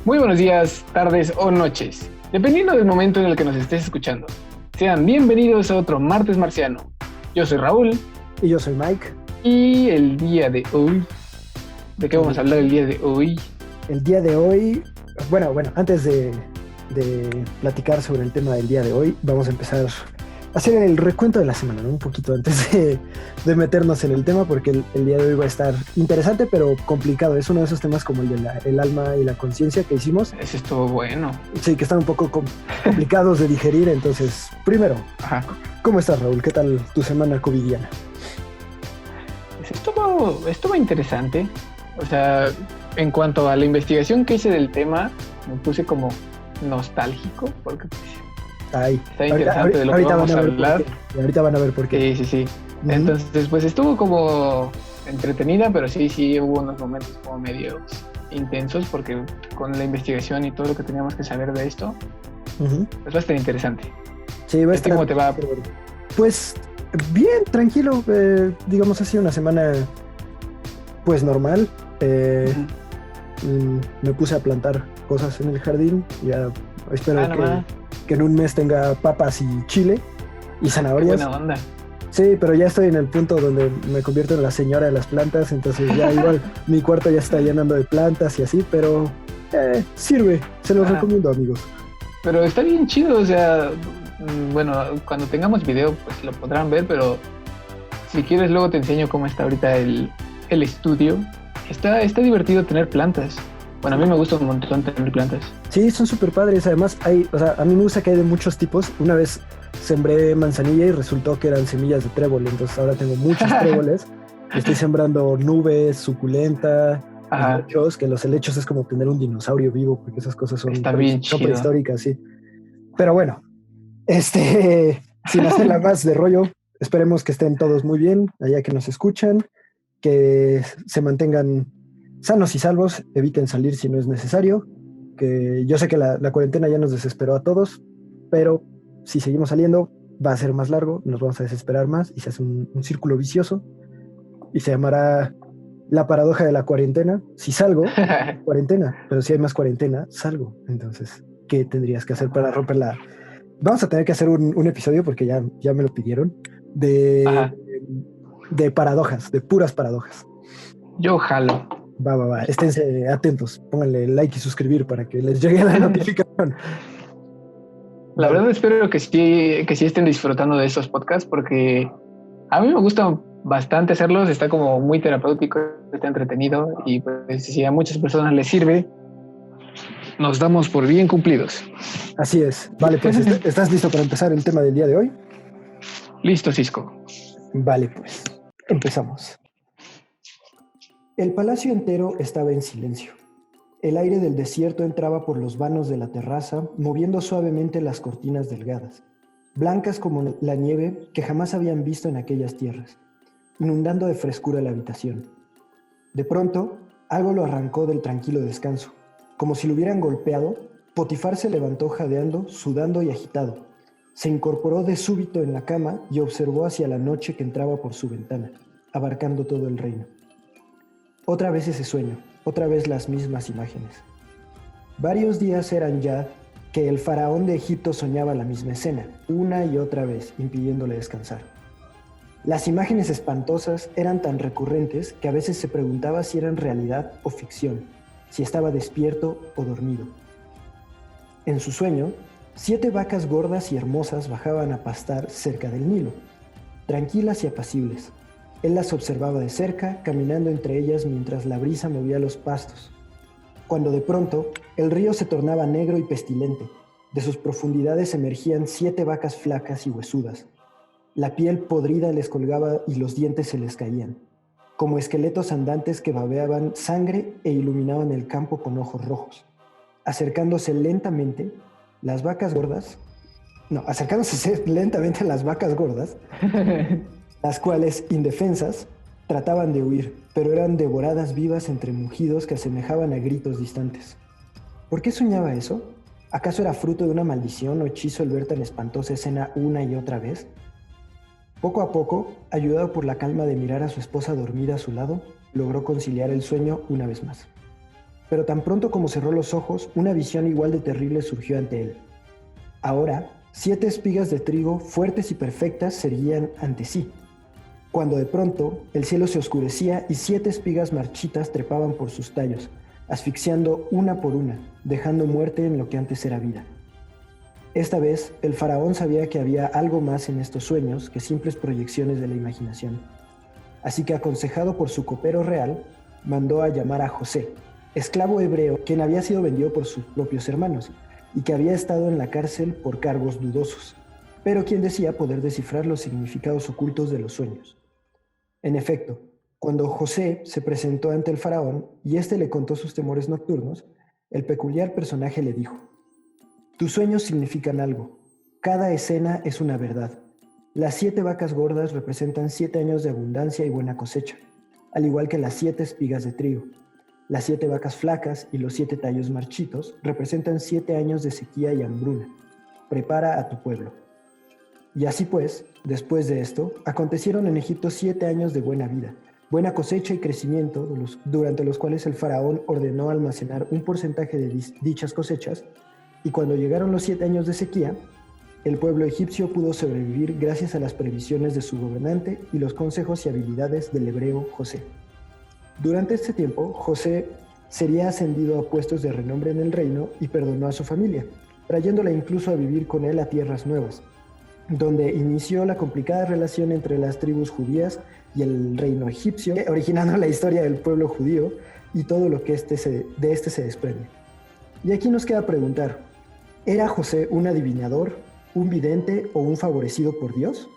Muy buenos días, tardes o noches, dependiendo del momento en el que nos estés escuchando. Sean bienvenidos a otro Martes Marciano. Yo soy Raúl. Y yo soy Mike. Y el día de hoy, ¿de qué vamos a hablar el día de hoy? El día de hoy, bueno, antes de platicar sobre el tema del día de hoy, vamos a empezar a hacer el recuento de la semana, ¿no? Un poquito antes de meternos en el tema, porque el día de hoy va a estar interesante, pero complicado. Es uno de esos temas como el de el alma y la conciencia que hicimos. Ese estuvo bueno. Sí, que están un poco complicados de digerir. Entonces, primero, ¿cómo estás, Raúl? ¿Qué tal tu semana covidiana? Estuvo interesante. O sea, en cuanto a la investigación que hice del tema, me puse como nostálgico, porque está interesante de lo que vamos a hablar. Ahorita van a ver por qué. Sí. Uh-huh. Entonces, pues estuvo como entretenida, pero sí hubo unos momentos como medios intensos, porque con la investigación y todo lo que teníamos que saber de esto, pues va a estar interesante. Sí, va a estar. ¿Cómo te va? Pues bien, tranquilo. Digamos, ha sido una semana pues normal. Me puse a plantar cosas en el jardín. Ya espero que en un mes tenga papas y chile y zanahorias. Qué buena onda. Sí, pero ya estoy en el punto donde me convierto en la señora de las plantas, entonces ya igual mi cuarto ya está llenando de plantas y así, pero sirve, se los recomiendo, amigos. Pero está bien chido, o sea, bueno, cuando tengamos video pues lo podrán ver, pero si quieres luego te enseño cómo está ahorita el estudio. Está divertido tener plantas. Bueno, a mí me gusta un montón tener plantas. Sí, son súper padres. Además, a mí me gusta que hay de muchos tipos. Una vez sembré manzanilla y resultó que eran semillas de trébol. Entonces ahora tengo muchos tréboles. Estoy sembrando nubes, suculenta, helechos, que los helechos es como tener un dinosaurio vivo, porque esas cosas son prehistóricas, sí. Pero bueno, sin hacerla más de rollo, esperemos que estén todos muy bien, allá que nos escuchan, que se mantengan sanos y salvos, eviten salir si no es necesario, que yo sé que la cuarentena ya nos desesperó a todos, pero si seguimos saliendo va a ser más largo, nos vamos a desesperar más y se hace un círculo vicioso y se llamará la paradoja de la cuarentena. Si salgo, cuarentena, pero si hay más cuarentena, salgo. Entonces, ¿qué tendrías que hacer para romperla? Vamos a tener que hacer un episodio, porque ya me lo pidieron, de paradojas, de puras paradojas. Yo jalo. Va. Esténse atentos. Pónganle like y suscribir para que les llegue la notificación. La verdad espero que sí estén disfrutando de estos podcasts, porque a mí me gusta bastante hacerlos. Está como muy terapéutico, está entretenido, y pues si a muchas personas les sirve, nos damos por bien cumplidos. Así es. Vale, pues ¿estás listo para empezar el tema del día de hoy? Listo, Cisco. Vale, pues empezamos. El palacio entero estaba en silencio. El aire del desierto entraba por los vanos de la terraza, moviendo suavemente las cortinas delgadas, blancas como la nieve que jamás habían visto en aquellas tierras, inundando de frescura la habitación. De pronto, algo lo arrancó del tranquilo descanso. Como si lo hubieran golpeado, Potifar se levantó jadeando, sudando y agitado. Se incorporó de súbito en la cama y observó hacia la noche que entraba por su ventana, abarcando todo el reino. Otra vez ese sueño, otra vez las mismas imágenes. Varios días eran ya que el faraón de Egipto soñaba la misma escena, una y otra vez, impidiéndole descansar. Las imágenes espantosas eran tan recurrentes que a veces se preguntaba si eran realidad o ficción, si estaba despierto o dormido. En su sueño, 7 vacas gordas y hermosas bajaban a pastar cerca del Nilo, tranquilas y apacibles. Él las observaba de cerca, caminando entre ellas mientras la brisa movía los pastos. Cuando de pronto, el río se tornaba negro y pestilente. De sus profundidades emergían 7 vacas flacas y huesudas. La piel podrida les colgaba y los dientes se les caían, como esqueletos andantes que babeaban sangre e iluminaban el campo con ojos rojos. Acercándose lentamente a las vacas gordas, las cuales, indefensas, trataban de huir, pero eran devoradas vivas entre mugidos que asemejaban a gritos distantes. ¿Por qué soñaba eso? ¿Acaso era fruto de una maldición o hechizo el ver tan espantosa escena una y otra vez? Poco a poco, ayudado por la calma de mirar a su esposa dormida a su lado, logró conciliar el sueño una vez más. Pero tan pronto como cerró los ojos, una visión igual de terrible surgió ante él. Ahora, 7 espigas de trigo fuertes y perfectas se erguían ante sí, cuando de pronto el cielo se oscurecía y 7 espigas marchitas trepaban por sus tallos, asfixiando una por una, dejando muerte en lo que antes era vida. Esta vez, el faraón sabía que había algo más en estos sueños que simples proyecciones de la imaginación. Así que, aconsejado por su copero real, mandó a llamar a José, esclavo hebreo quien había sido vendido por sus propios hermanos y que había estado en la cárcel por cargos dudosos, pero quien decía poder descifrar los significados ocultos de los sueños. En efecto, cuando José se presentó ante el faraón y éste le contó sus temores nocturnos, el peculiar personaje le dijo: tus sueños significan algo. Cada escena es una verdad. Las 7 vacas gordas representan 7 años de abundancia y buena cosecha, al igual que las 7 espigas de trigo. Las 7 vacas flacas y los 7 tallos marchitos representan 7 años de sequía y hambruna. Prepara a tu pueblo. Y así pues, después de esto, acontecieron en Egipto 7 años de buena vida, buena cosecha y crecimiento, durante los cuales el faraón ordenó almacenar un porcentaje de dichas cosechas, y cuando llegaron los 7 años de sequía, el pueblo egipcio pudo sobrevivir gracias a las previsiones de su gobernante y los consejos y habilidades del hebreo José. Durante este tiempo, José sería ascendido a puestos de renombre en el reino y perdonó a su familia, trayéndola incluso a vivir con él a tierras nuevas, donde inició la complicada relación entre las tribus judías y el reino egipcio, originando la historia del pueblo judío y todo lo que de este se desprende. Y aquí nos queda preguntar: ¿era José un adivinador, un vidente o un favorecido por Dios?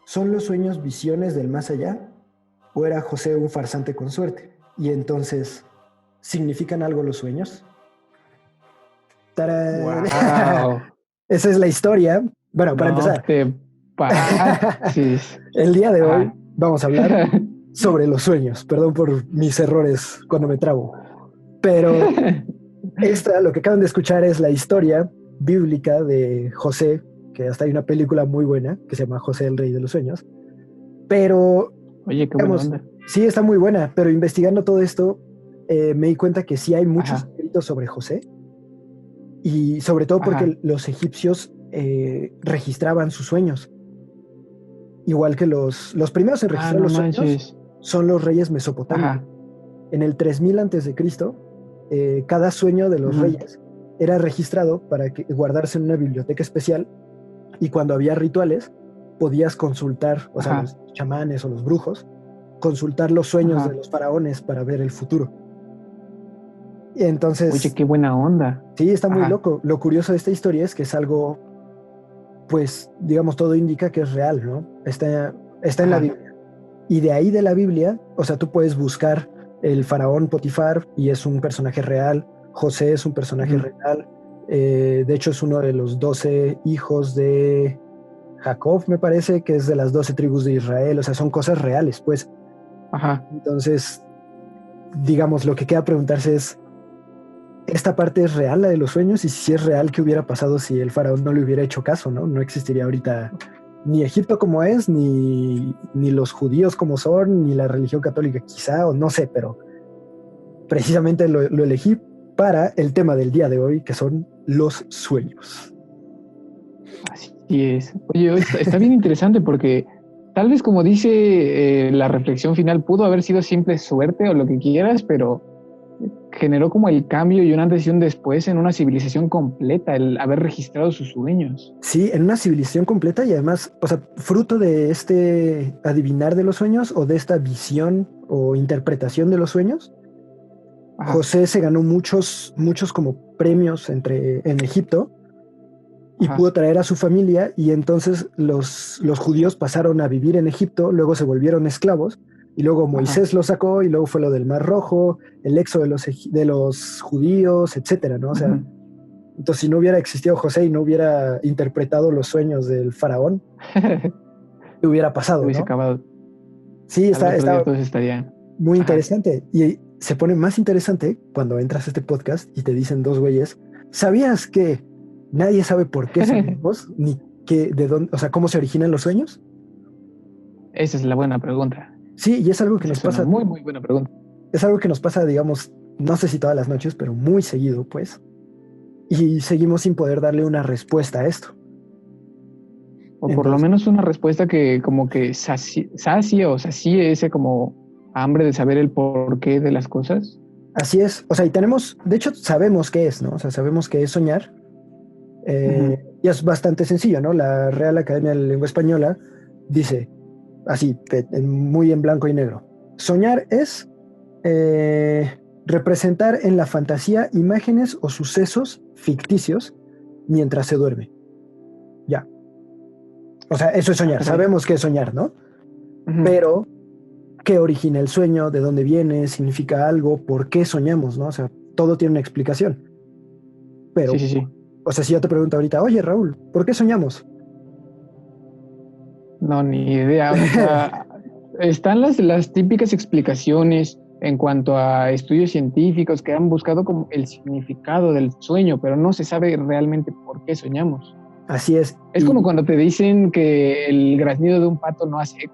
¿Son los sueños visiones del más allá? ¿O era José un farsante con suerte? Y entonces, ¿significan algo los sueños? ¡Tarán! Wow. Esa es la historia. Bueno, para No empezar, te pases. el día de hoy Ajá. vamos a hablar sobre los sueños. Perdón por mis errores cuando me trabo. Pero lo que acaban de escuchar es la historia bíblica de José, que hasta hay una película muy buena que se llama José el Rey de los Sueños. Pero, Oye, qué buena digamos, onda. sí está muy buena, pero investigando todo esto, me di cuenta que sí hay muchos Ajá. escritos sobre José, y sobre todo porque Ajá. los egipcios registraban sus sueños. Igual que los primeros en Ah, registrar no los sueños manches. son los reyes mesopotamios. Ajá. En el 3000 antes de Cristo, cada sueño de los Ujú. reyes era registrado para guardarse en una biblioteca especial, y cuando había rituales podías consultar, o sea, Ajá. los chamanes o los brujos, consultar los sueños de Ajá. los faraones para ver el futuro. Y Oye, entonces, qué buena onda. sí, está muy Ajá. loco. Lo curioso de esta historia es que es algo, pues, digamos, todo indica que es real, ¿no? Está en la Ajá. Biblia. Y de ahí de la Biblia, o sea, tú puedes buscar el faraón Potifar y es un personaje real, José es un personaje Ujú. real, de hecho es uno de los 12 hijos de Jacob, me parece, que es de las 12 tribus de Israel, o sea, son cosas reales, pues. Ajá. Entonces, digamos, lo que queda preguntarse es, ¿esta parte es real, la de los sueños? Y si es real, ¿qué hubiera pasado si el faraón no le hubiera hecho caso, no? No existiría ahorita ni Egipto como es, ni los judíos como son, ni la religión católica quizá, o no sé, pero precisamente lo elegí para el tema del día de hoy, que son los sueños. Así es. Oye, está bien interesante porque tal vez como dice la reflexión final, pudo haber sido simple suerte o lo que quieras, pero generó como el cambio y un antes y un después en una civilización completa, el haber registrado sus sueños. Sí, en una civilización completa y además, o sea, fruto de este adivinar de los sueños o de esta visión o interpretación de los sueños, Ajá. José se ganó muchos como premios en Egipto y Ajá. pudo traer a su familia, y entonces los judíos pasaron a vivir en Egipto, luego se volvieron esclavos y luego Ajá. Moisés los sacó y luego fue lo del Mar Rojo, el éxodo de los judíos, etcétera, ¿no? O sea, Ujú. entonces si no hubiera existido José y no hubiera interpretado los sueños del faraón, ¿qué hubiera Se pasado, hubiese no? acabado. Sí, Al otro día está todos estarían. muy Ajá. interesante. Y se pone más interesante cuando entras a este podcast y te dicen dos güeyes: ¿sabías que nadie sabe por qué soñamos? Ni de dónde, o sea, cómo se originan los sueños. Esa es la buena pregunta. Sí, y es algo que Esa nos es una pasa, muy, muy buena pregunta. es algo que nos pasa, digamos, no sé si todas las noches, pero muy seguido, pues. Y seguimos sin poder darle una respuesta a esto. O por lo Entonces, menos una respuesta que como que sacie o sacie ese como hambre de saber el porqué de las cosas. así es. O sea, y tenemos, de hecho, sabemos qué es, ¿no? O sea, sabemos qué es soñar. Ujú. Y es bastante sencillo, ¿no? La Real Academia de la Lengua Española dice, así, muy en blanco y negro. Soñar es representar en la fantasía imágenes o sucesos ficticios mientras se duerme. Ya. O sea, eso es Ah, soñar. caray. Sabemos qué es soñar, ¿no? Ujú. Pero, ¿qué origina el sueño? ¿De dónde viene? ¿Significa algo? ¿Por qué soñamos? ¿No? O sea, todo tiene una explicación. Sí, Pero, sí, sí. o sea, si yo te pregunto ahorita, oye, Raúl, ¿por qué soñamos? No, ni idea. O sea, están las típicas explicaciones en cuanto a estudios científicos que han buscado como el significado del sueño, pero no se sabe realmente por qué soñamos. Así es. Es como Y cuando te dicen que el graznido de un pato no hace eco.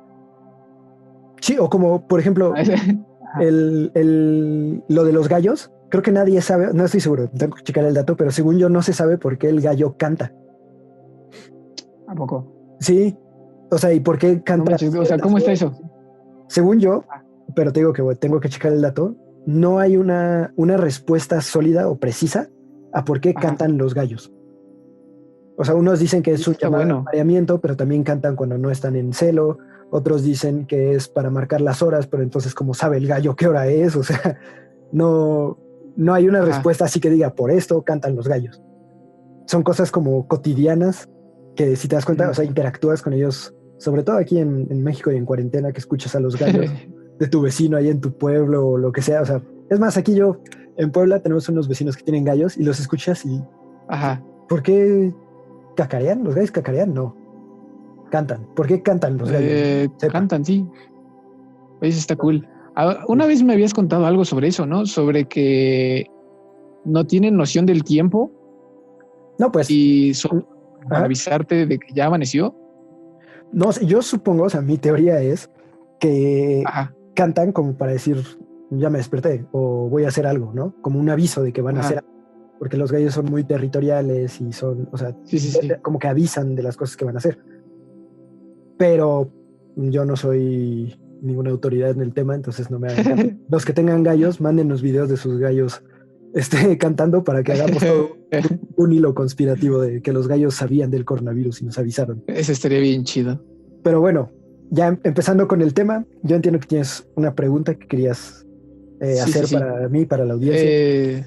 sí, o como, por ejemplo, Ajá. lo de los gallos, creo que nadie sabe, no estoy seguro, tengo que checar el dato, pero según yo no se sabe por qué el gallo canta. ¿A poco? Sí, o sea, ¿y por qué No canta manches, o sea, ciertas ¿cómo está horas? eso? Según yo, Ah, pero te digo que tengo que checar el dato, no hay una respuesta sólida o precisa a por qué ajá. cantan los gallos. O sea, unos dicen que Y es eso un está llamado de bueno. apareamiento, pero también cantan cuando no están en celo. Otros dicen que es para marcar las horas, pero entonces, ¿cómo sabe el gallo qué hora es? O sea, no, no hay una Ajá. respuesta así que diga, por esto cantan los gallos. Son cosas como cotidianas que si te das cuenta, o Ujú. sea, interactúas con ellos, sobre todo aquí en México y en cuarentena, que escuchas a los gallos de tu vecino ahí en tu pueblo o lo que sea. O sea, es más, aquí yo en Puebla tenemos unos vecinos que tienen gallos y los escuchas y Ajá. ¿por qué cacarean? ¿Los gallos cacarean? No, cantan. ¿Por qué cantan los gallos? Sepa. Cantan, sí. Eso está cool. Ah, una vez me habías contado algo sobre eso, ¿no? Sobre que no tienen noción del tiempo No, pues, y solo para ajá. avisarte de que ya amaneció. No sé, yo supongo, o sea, mi teoría es que Ajá. cantan como para decir, ya me desperté o voy a hacer algo, ¿no? Como un aviso de que van a hacer Ajá. algo, porque los gallos son muy territoriales y son, o sea, Sí, sí, sí. como que avisan de las cosas que van a hacer. Pero yo no soy ninguna autoridad en el tema, entonces no me hagan caso. Los que tengan gallos, mándenos videos de sus gallos cantando para que hagamos todo un hilo conspirativo de que los gallos sabían del coronavirus y nos avisaron. Eso estaría bien chido. Pero bueno, ya empezando con el tema, yo entiendo que tienes una pregunta que querías Sí, sí, hacer sí. para mí, para la audiencia. Eh,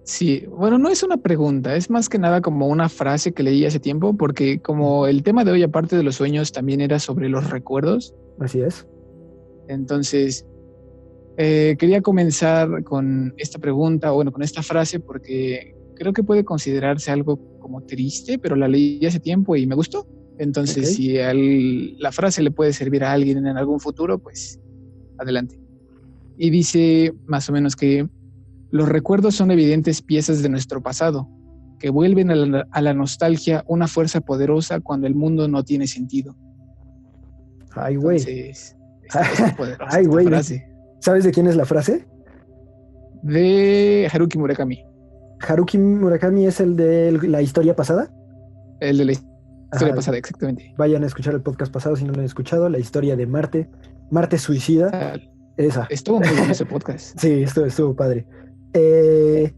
sí, bueno, no es una pregunta, es más que nada como una frase que leí hace tiempo, porque como el tema de hoy, aparte de los sueños, también era sobre los recuerdos. Así es. Entonces, quería comenzar con esta pregunta, o bueno, con esta frase, porque creo que puede considerarse algo como triste, pero la leí hace tiempo y me gustó. Ok. Entonces, si la frase le puede servir a alguien en algún futuro, pues adelante. Y dice más o menos que los recuerdos son evidentes piezas de nuestro pasado, que vuelven a la nostalgia una fuerza poderosa cuando el mundo no tiene sentido. Ay, güey. Entonces, está poderosa Ay, esta güey. frase ¿Sabes de quién es la frase? de Haruki Murakami, Haruki Murakami es el de la historia pasada. el de la historia Ajá. pasada, exactamente. Vayan a escuchar el podcast pasado si no lo han escuchado, la historia de Marte. Marte suicida. Ah, Esa. estuvo muy bueno ese podcast. Sí, estuvo padre. Eh,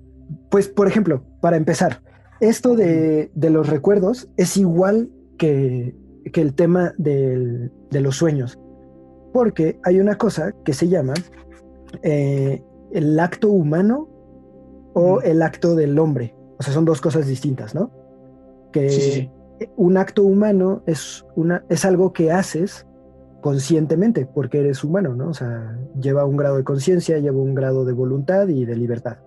pues, por ejemplo, para empezar, esto de los recuerdos es igual que el tema de los sueños, porque hay una cosa que se llama el acto humano o el acto del hombre. O sea, son dos cosas distintas, ¿no? Sí, sí, Que sí. un acto humano es algo que haces conscientemente, porque eres humano, ¿no? O sea, lleva un grado de conciencia, lleva un grado de voluntad y de libertad.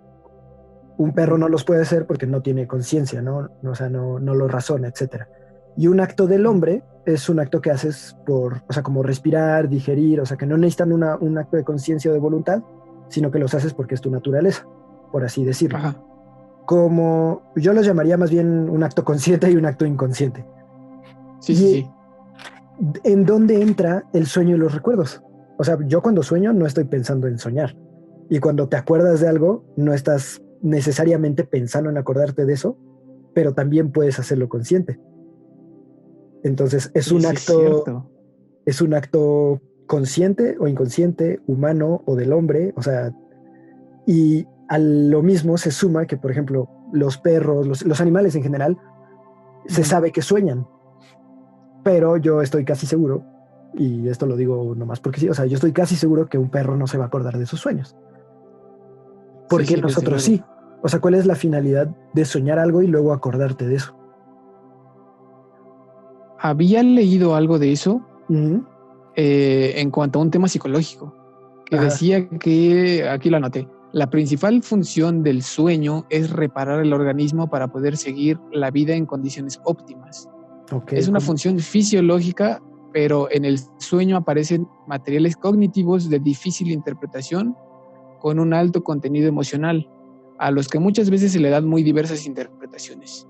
Un perro no los puede hacer porque no tiene conciencia, ¿no? O sea, no lo razona, etcétera. Y un acto del hombre es un acto que haces o sea, como respirar, digerir, o sea, que no necesitan un acto de conciencia o de voluntad, sino que los haces porque es tu naturaleza, por así decirlo. Ajá. Como yo los llamaría más bien un acto consciente y un acto inconsciente. Sí, sí, ¿Y sí. en dónde entra el sueño y los recuerdos? O sea, yo cuando sueño no estoy pensando en soñar. Y cuando te acuerdas de algo, no estás necesariamente pensando en acordarte de eso, pero también puedes hacerlo consciente. Entonces es un Sí, es cierto. acto consciente o inconsciente, humano o del hombre, o sea, y a lo mismo se suma que, por ejemplo, los perros, los animales en general, se sabe que sueñan, pero yo estoy casi seguro, y esto lo digo nomás porque sí, o sea, yo estoy casi seguro que un perro no se va a acordar de sus sueños. Sí, Porque sí, desde nosotros luego. sí. O sea, ¿cuál es la finalidad de soñar algo y luego acordarte de eso? Había leído algo de eso Ujú. en cuanto a un tema psicológico, que Ajá. decía que, aquí lo anoté, la principal función del sueño es reparar el organismo para poder seguir la vida en condiciones óptimas. Ok, Es una ¿cómo? función fisiológica, pero en el sueño aparecen materiales cognitivos de difícil interpretación con un alto contenido emocional, a los que muchas veces se le dan muy diversas interpretaciones.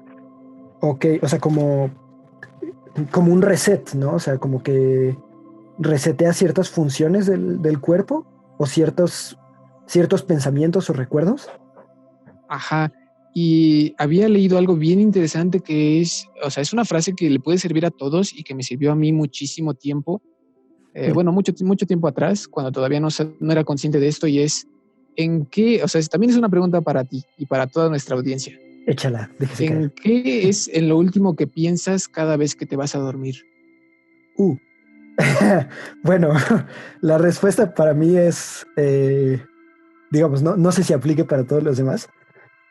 Ok, o sea, como un reset, ¿no? O sea, como que resetea ciertas funciones del cuerpo o ciertos pensamientos o recuerdos. Ajá. Y había leído algo bien interesante que es, o sea, es una frase que le puede servir a todos y que me sirvió a mí muchísimo tiempo, Ujú. bueno, mucho tiempo atrás, cuando todavía no era consciente de esto, y es, ¿en qué? O sea, también es una pregunta para ti y para toda nuestra audiencia. Échala, déjese caer. ¿En qué es en lo último que piensas cada vez que te vas a dormir? Uh. Bueno, la respuesta para mí es, digamos, no sé si aplique para todos los demás,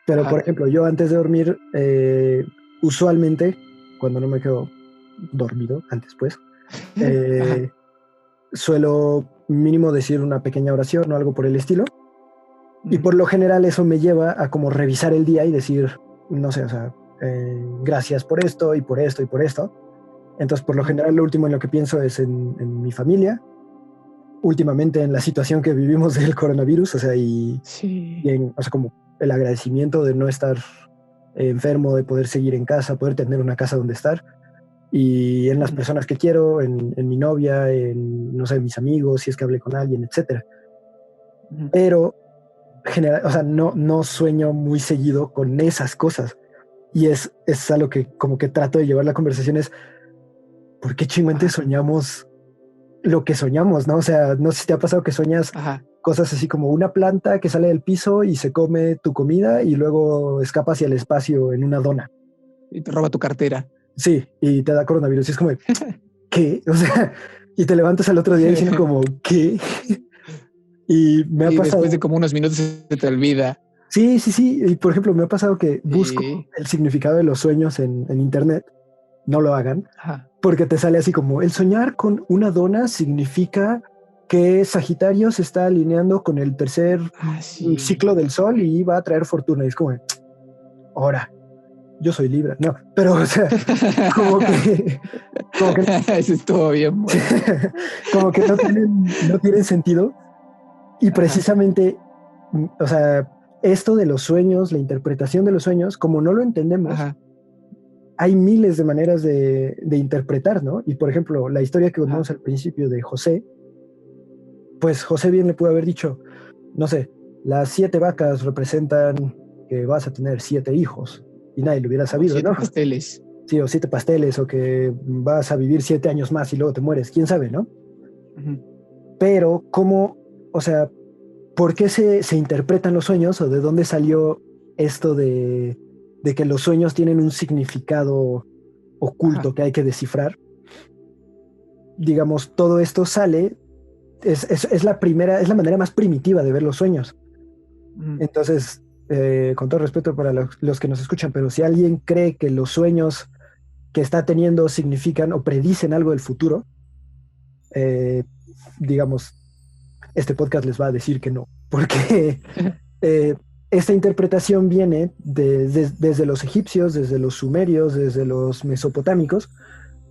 pero por Ajá. ejemplo, yo antes de dormir, usualmente, cuando no me quedo dormido, antes pues, Ajá. eh, suelo mínimo decir una pequeña oración o algo por el estilo. Y Ujú. por lo general eso me lleva a como revisar el día y decir, no sé, o sea, gracias por esto y por esto y por esto. Entonces, por lo Ujú. general, lo último en lo que pienso es en mi familia, últimamente en la situación que vivimos del coronavirus, o sea, y Sí. o sea, como el agradecimiento de no estar enfermo, de poder seguir en casa, poder tener una casa donde estar, y en las Ujú. personas que quiero, en mi novia, en, no sé, mis amigos, si es que hablé con alguien, etcétera. Ujú. Pero, o sea, no sueño muy seguido con esas cosas. Y es algo que como que trato de llevar la conversación es, ¿por qué chingüentes Ajá. soñamos lo que soñamos, ¿no? O sea, no sé si te ha pasado que sueñas Ajá. cosas así como una planta que sale del piso y se come tu comida y luego escapa hacia el espacio en una dona. Y te roba tu cartera. Sí, y te da coronavirus. Y es como, ¿qué? O sea, y te levantas al otro día diciendo como, ¿qué? Y me ha Y después de pasado, como unos minutos se te olvida. sí, sí, sí. Y por ejemplo, me ha pasado que busco Y... el significado de los sueños en internet. No lo hagan, Ajá. porque te sale así como el soñar con una dona significa que Sagitario se está alineando con el tercer Ah, sí. ciclo del sol y va a traer fortuna. Y es como, ahora, yo soy Libra. No, pero o sea, como que, como que, Eso estuvo bien bueno. como que no tienen sentido. Y Ajá. precisamente, o sea, esto de los sueños, la interpretación de los sueños, como no lo entendemos, Ajá. hay miles de maneras de interpretar, ¿no? Y por ejemplo, la historia que Ajá. contamos al principio de José, pues José bien le pudo haber dicho, no sé, las 7 vacas representan que vas a tener 7 hijos y nadie lo hubiera O sabido, siete ¿no? pasteles. Sí, o 7 pasteles o que vas a vivir 7 años más y luego te mueres, quién sabe, ¿no? Ujú. Pero cómo, o sea, ¿por qué se interpretan los sueños o de dónde salió esto de que los sueños tienen un significado Ajá. oculto que hay que descifrar? Digamos, todo esto sale, es la manera más primitiva de ver los sueños. Ujú. Entonces, con todo respeto para los que nos escuchan, pero si alguien cree que los sueños que está teniendo significan o predicen algo del futuro, eh, digamos, este podcast les va a decir que no, porque eh, esta interpretación viene desde los egipcios, desde los sumerios, desde los mesopotámicos,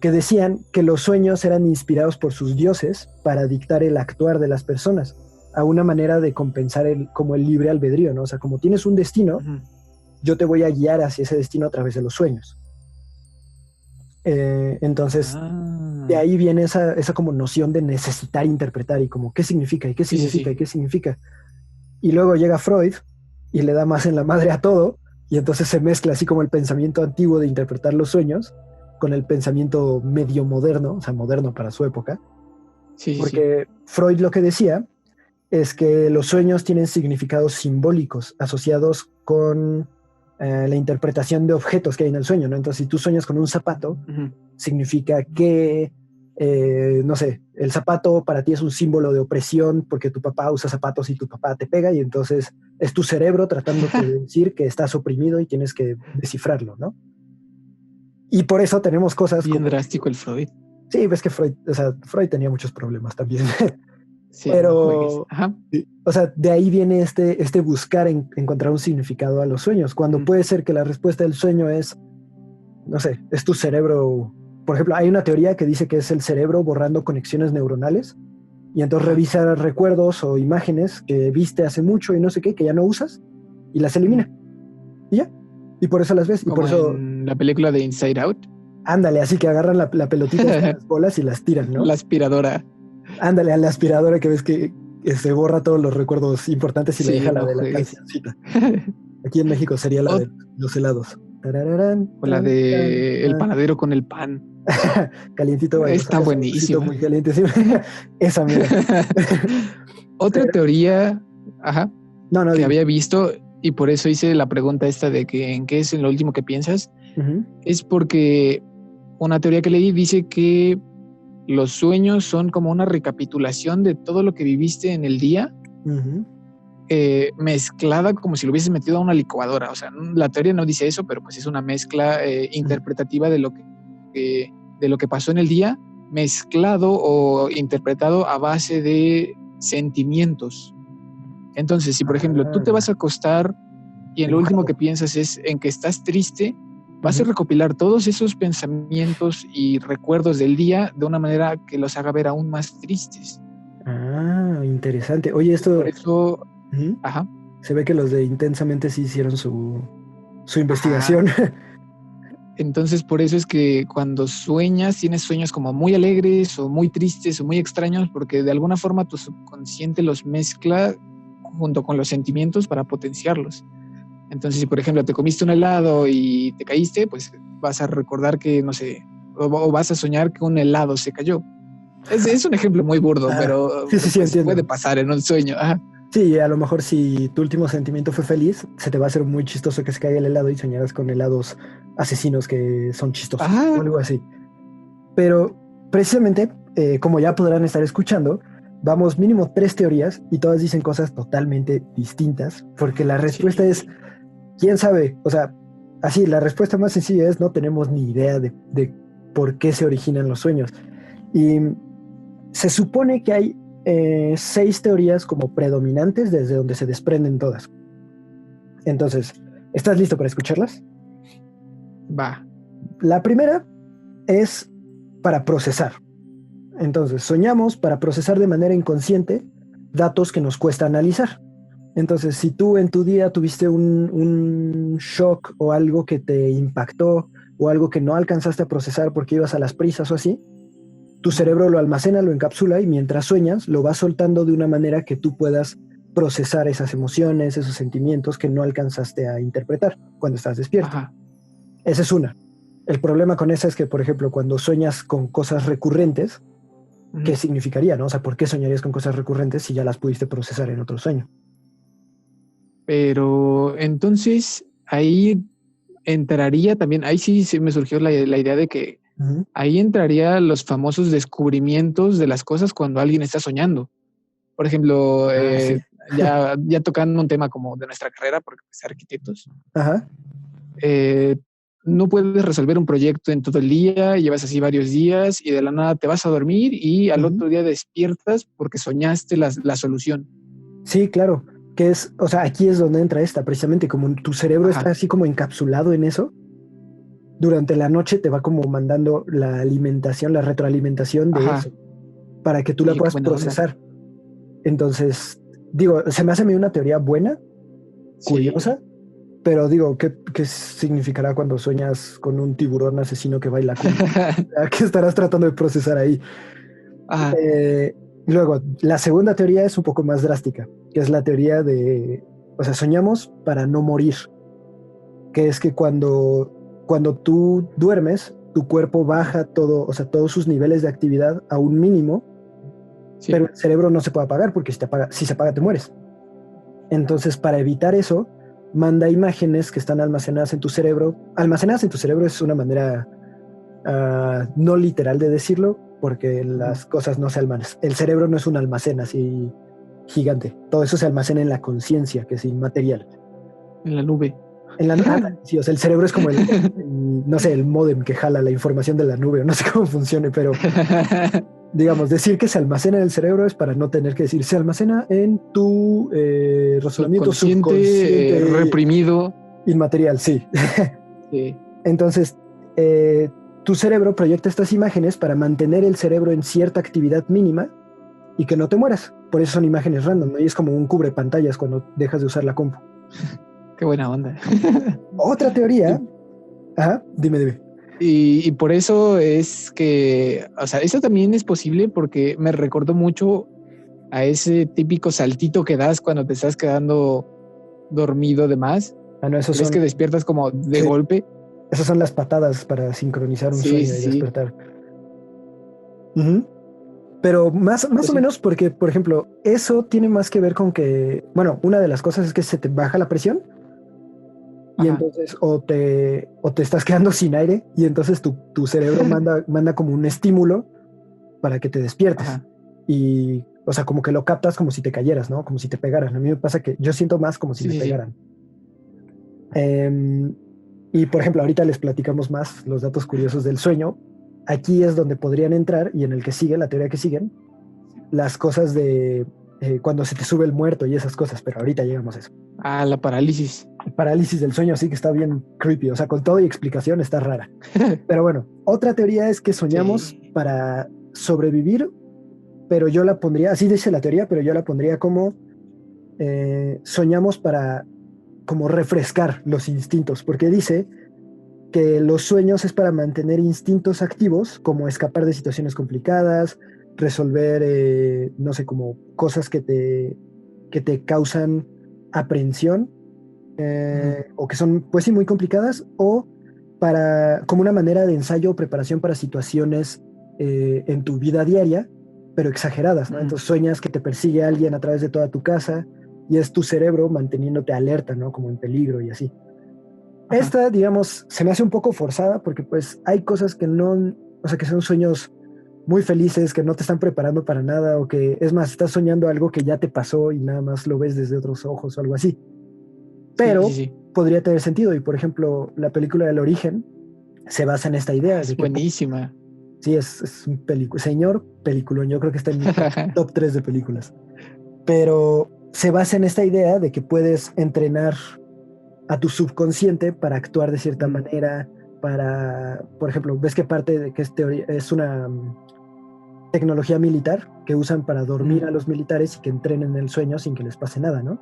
que decían que los sueños eran inspirados por sus dioses para dictar el actuar de las personas, a una manera de compensar como el libre albedrío, ¿no? O sea, como tienes un destino, Ujú. yo te voy a guiar hacia ese destino a través de los sueños. Entonces, de Ah. ahí viene esa como noción de necesitar interpretar y como qué significa y qué Sí, sí, significa y sí. qué significa. Y luego llega Freud y le da más en la madre a todo, y entonces se mezcla así como el pensamiento antiguo de interpretar los sueños con el pensamiento medio moderno, o sea, moderno para su época, Sí, sí, sí. porque Freud lo que decía es que los sueños tienen significados simbólicos asociados con la interpretación de objetos que hay en el sueño, ¿no? Entonces, si tú sueñas con un zapato, Ujú. significa que, no sé, el zapato para ti es un símbolo de opresión porque tu papá usa zapatos y tu papá te pega y entonces es tu cerebro tratándote de decir que estás oprimido y tienes que descifrarlo, ¿no? Y por eso tenemos cosas Bien como... drástico el Freud. Sí, ves que Freud, o sea, Freud tenía muchos problemas también. Sí, no juegues. Pero, Ajá. o sea, de ahí viene este buscar encontrar un significado a los sueños, cuando Ujú. puede ser que la respuesta del sueño es, no sé, es tu cerebro. Por ejemplo, hay una teoría que dice que es el cerebro borrando conexiones neuronales y entonces Ajá. revisa recuerdos o imágenes que viste hace mucho y no sé qué, que ya no usas y las Ujú. elimina. Y ya. Y por eso las ves. Y por Como eso, en la película de Inside Out. ándale, así que agarran la pelotita, las bolas y las tiran, ¿no? La aspiradora. Ándale, a la aspiradora que ves que se borra todos los recuerdos importantes y le Sí, deja la no de la juegues. cancioncita. Aquí en México sería la O, de los helados. Tarararán, o la de El tan. panadero con el pan. Calientito baño, Está saca saborcito buenísima. muy caliente. Sí. Esa mera. Otra Pero, teoría, ajá, no, no, que dime. había visto, y por eso hice la pregunta esta de que en qué es en lo último que piensas, Ujú, es porque una teoría que leí dice que los sueños son como una recapitulación de todo lo que viviste en el día, ujú, mezclada como si lo hubieses metido a una licuadora. O sea, la teoría no dice eso, pero pues es una mezcla ujú. interpretativa de lo que pasó en el día, mezclado o interpretado a base de sentimientos. Entonces, si por ejemplo tú te vas Ah, a acostar y en lo último enojado. que piensas es en que estás triste, vas a Ujú. recopilar todos esos pensamientos y recuerdos del día de una manera que los haga ver aún más tristes. Ah, interesante. Oye, Por esto, eso, ujú, ajá, se ve que los de Intensamente sí hicieron su ajá. investigación. Entonces, por eso es que cuando sueñas, tienes sueños como muy alegres o muy tristes o muy extraños, porque de alguna forma tu subconsciente los mezcla junto con los sentimientos para potenciarlos. Entonces, si por ejemplo te comiste un helado y te caíste, pues vas a recordar que, no sé, o vas a soñar que un helado se cayó. Es un ejemplo muy burdo, Ah, pero sí, sí, sí, pues puede entiendo. pasar en un sueño. Ajá. Sí, a lo mejor si tu último sentimiento fue feliz, se te va a hacer muy chistoso que se caiga el helado y soñarás con helados asesinos que son chistosos o Ajá. algo así. Pero precisamente, como ya podrán estar escuchando, vamos mínimo tres teorías y todas dicen cosas totalmente distintas, porque la respuesta es, Sí. ¿quién sabe? O sea, así, la respuesta más sencilla es no tenemos ni idea de por qué se originan los sueños. Y se supone que hay seis teorías como predominantes desde donde se desprenden todas. Entonces, ¿estás listo para escucharlas? Va. La primera es para procesar. Entonces, soñamos para procesar de manera inconsciente datos que nos cuesta analizar. Entonces, si tú en tu día tuviste un shock o algo que te impactó o algo que no alcanzaste a procesar porque ibas a las prisas o así, tu Ujú. cerebro lo almacena, lo encapsula y mientras sueñas lo va soltando de una manera que tú puedas procesar esas emociones, esos sentimientos que no alcanzaste a interpretar cuando estás despierto. Ajá. Esa es una. El problema con esa es que, por ejemplo, cuando sueñas con cosas recurrentes, ¿qué Ujú. significaría, no? O sea, ¿por qué soñarías con cosas recurrentes si ya las pudiste procesar en otro sueño? Pero entonces ahí entraría también, ahí sí se me surgió la idea de que Ujú. ahí entraría los famosos descubrimientos de las cosas cuando alguien está soñando. Por ejemplo, Ah, sí. ya tocando un tema como de nuestra carrera, porque pues, arquitectos, Ajá. eh, no puedes resolver un proyecto en todo el día, llevas así varios días y de la nada te vas a dormir y al Ujú. otro día despiertas porque soñaste la solución. Sí, claro. Que es, o sea, aquí es donde entra esta, precisamente como tu cerebro Ajá, está así como encapsulado en eso, durante la noche te va como mandando la alimentación, la retroalimentación de ajá. eso, para que tú la Oye, qué puedas buena onda. procesar. Entonces, digo, se me hace a mí una teoría buena, Sí. curiosa, pero digo, ¿qué significará cuando sueñas con un tiburón asesino que baila cumbia? ¿Qué estarás tratando de procesar ahí? Ajá, Luego, la segunda teoría es un poco más drástica, que es la teoría de, o sea, soñamos para no morir, que es que cuando tú duermes, tu cuerpo baja todo, o sea, todos sus niveles de actividad a un mínimo, Sí. pero el cerebro no se puede apagar porque si se apaga te mueres. Entonces, para evitar eso, manda imágenes que están almacenadas en tu cerebro. Almacenadas en tu cerebro es una manera no literal de decirlo, porque las cosas no se almacenan. El cerebro no es un almacén así gigante. Todo eso se almacena en la conciencia, que es inmaterial. En la nube. Sí, o sea, el cerebro es como no sé, el módem que jala la información de la nube, o no sé cómo funcione, pero digamos, decir que se almacena en el cerebro es para no tener que decir, se almacena en tu razonamiento subconsciente reprimido. Inmaterial, sí. Sí. Entonces, tu cerebro proyecta estas imágenes para mantener el cerebro en cierta actividad mínima y que no te mueras. Por eso son imágenes random, ¿no? Y es como un cubre pantallas cuando dejas de usar la compu. Qué buena onda. Otra teoría. Ajá, dime. Y por eso es que, o sea, eso también es posible porque me recordó mucho a ese típico saltito que das cuando te estás quedando dormido de más. No, esos ¿Ves son, que despiertas como de golpe? Esas son las patadas para sincronizar un sueño y despertar. Uh-huh. Pero más o menos porque, por ejemplo, eso tiene más que ver con que, bueno, una de las cosas es que se te baja la presión y entonces o te estás quedando sin aire y entonces tu cerebro manda como un estímulo para que te despiertes. Y, o sea, como que lo captas como si te cayeras, ¿no? Como si te pegaran. A mí me pasa que yo siento más como si me pegaran. Y, por ejemplo, ahorita les platicamos más los datos curiosos del sueño. Aquí es donde podrían entrar, y en el que sigue, la teoría que siguen, las cosas de cuando se te sube el muerto y esas cosas, pero ahorita llegamos a eso. La parálisis. Parálisis del sueño, sí que está bien creepy, o sea, con todo y explicación está rara. Pero bueno, otra teoría es que soñamos para sobrevivir, pero yo la pondría, así dice la teoría, pero yo la pondría como soñamos para como refrescar los instintos, porque dice que los sueños es para mantener instintos activos, como escapar de situaciones complicadas, resolver, no sé, como cosas que te causan aprehensión, o que son, pues sí, muy complicadas, o como una manera de ensayo o preparación para situaciones en tu vida diaria, pero exageradas, ¿no? Entonces sueñas que te persigue alguien a través de toda tu casa y es tu cerebro manteniéndote alerta, ¿no? Como en peligro y así. Esta, digamos, se me hace un poco forzada porque pues hay cosas que no, o sea, que son sueños muy felices, que no te están preparando para nada, o que, es más, estás soñando algo que ya te pasó y nada más lo ves desde otros ojos o algo así. Pero podría tener sentido, y por ejemplo, la película del Origen se basa en esta idea. Es buenísima. Sí, es un señor peliculón, yo creo que está en mi top 3 de películas. Pero se basa en esta idea de que puedes entrenar a tu subconsciente para actuar de cierta manera, para, por ejemplo, ves que parte de que es una tecnología militar que usan para dormir a los militares y que entrenen el sueño sin que les pase nada, ¿no?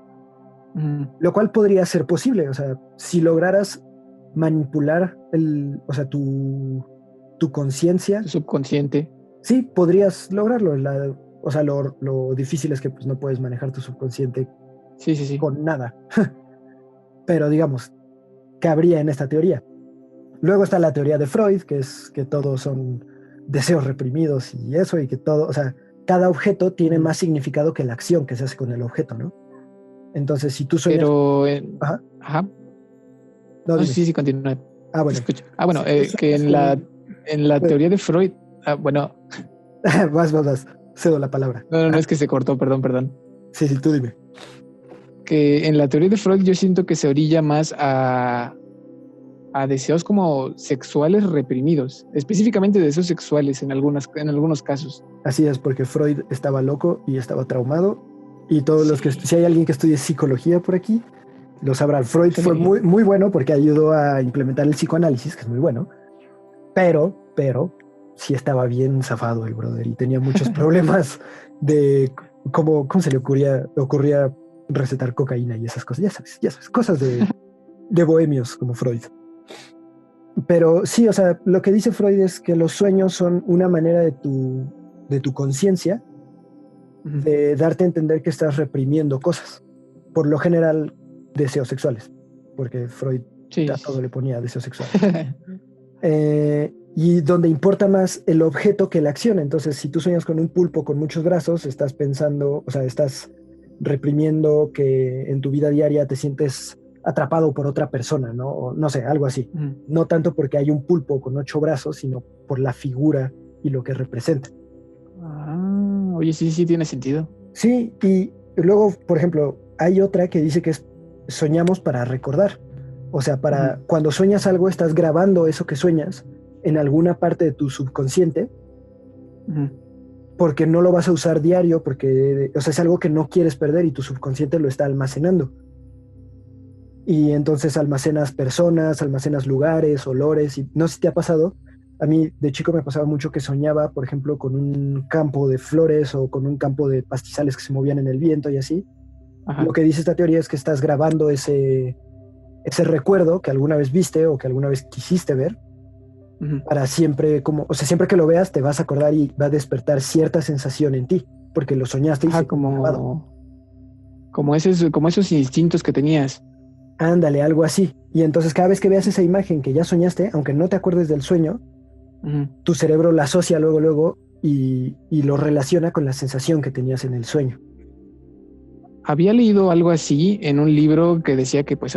Lo cual podría ser posible, o sea, si lograras manipular o sea, tu conciencia. Tu subconsciente. Sí, podrías lograrlo. O sea, lo difícil es que pues, no puedes manejar tu subconsciente con nada. Pero digamos, cabría en esta teoría. Luego está la teoría de Freud, que es que todos son deseos reprimidos y eso, y que todo, o sea, cada objeto tiene más significado que la acción que se hace con el objeto, ¿no? Entonces, si tú sueñas... Pero... Ajá. No, sí, continúa. Bueno. Bueno, que en la teoría de Freud... bueno. Vas. Cedo la palabra. No, es que se cortó, perdón. Sí, tú dime. Que en la teoría de Freud yo siento que se orilla más a deseos como sexuales reprimidos, específicamente deseos sexuales en algunos casos. Así es, porque Freud estaba loco y estaba traumado, y todos los que, si hay alguien que estudie psicología por aquí, lo sabrán. Freud fue muy, muy bueno porque ayudó a implementar el psicoanálisis, que es muy bueno, pero sí estaba bien zafado el brother y tenía muchos problemas de cómo se le ocurría recetar cocaína y esas cosas, ya sabes, cosas de bohemios como Freud. Pero sí, o sea, lo que dice Freud es que los sueños son una manera de tu conciencia de darte a entender que estás reprimiendo cosas. Por lo general, deseos sexuales, porque Freud Sí. a todo le ponía deseos sexuales. Y donde importa más el objeto que la acción. Entonces, si tú sueñas con un pulpo con muchos brazos, estás pensando, o sea, estás reprimiendo que en tu vida diaria te sientes atrapado por otra persona, ¿no? O, no sé, algo así. No tanto porque hay un pulpo con 8 brazos, sino por la figura y lo que representa. Oye, sí tiene sentido. Sí, y luego, por ejemplo, hay otra que dice que soñamos para recordar. O sea, cuando sueñas algo, estás grabando eso que sueñas en alguna parte de tu subconsciente, porque no lo vas a usar diario, porque, o sea, es algo que no quieres perder y tu subconsciente lo está almacenando. Y entonces almacenas personas, almacenas lugares, olores, y no sé si te ha pasado. A mí de chico me pasaba mucho que soñaba, por ejemplo, con un campo de flores o con un campo de pastizales que se movían en el viento y así. Lo que dice esta teoría es que estás grabando ese recuerdo que alguna vez viste o que alguna vez quisiste ver, para siempre, o sea, siempre que lo veas te vas a acordar y va a despertar cierta sensación en ti, porque lo soñaste y se quedó grabado. Como esos instintos que tenías. Ándale, algo así. Y entonces cada vez que veas esa imagen que ya soñaste, aunque no te acuerdes del sueño, tu cerebro la asocia luego y lo relaciona con la sensación que tenías en el sueño. Había leído algo así en un libro que decía que, pues,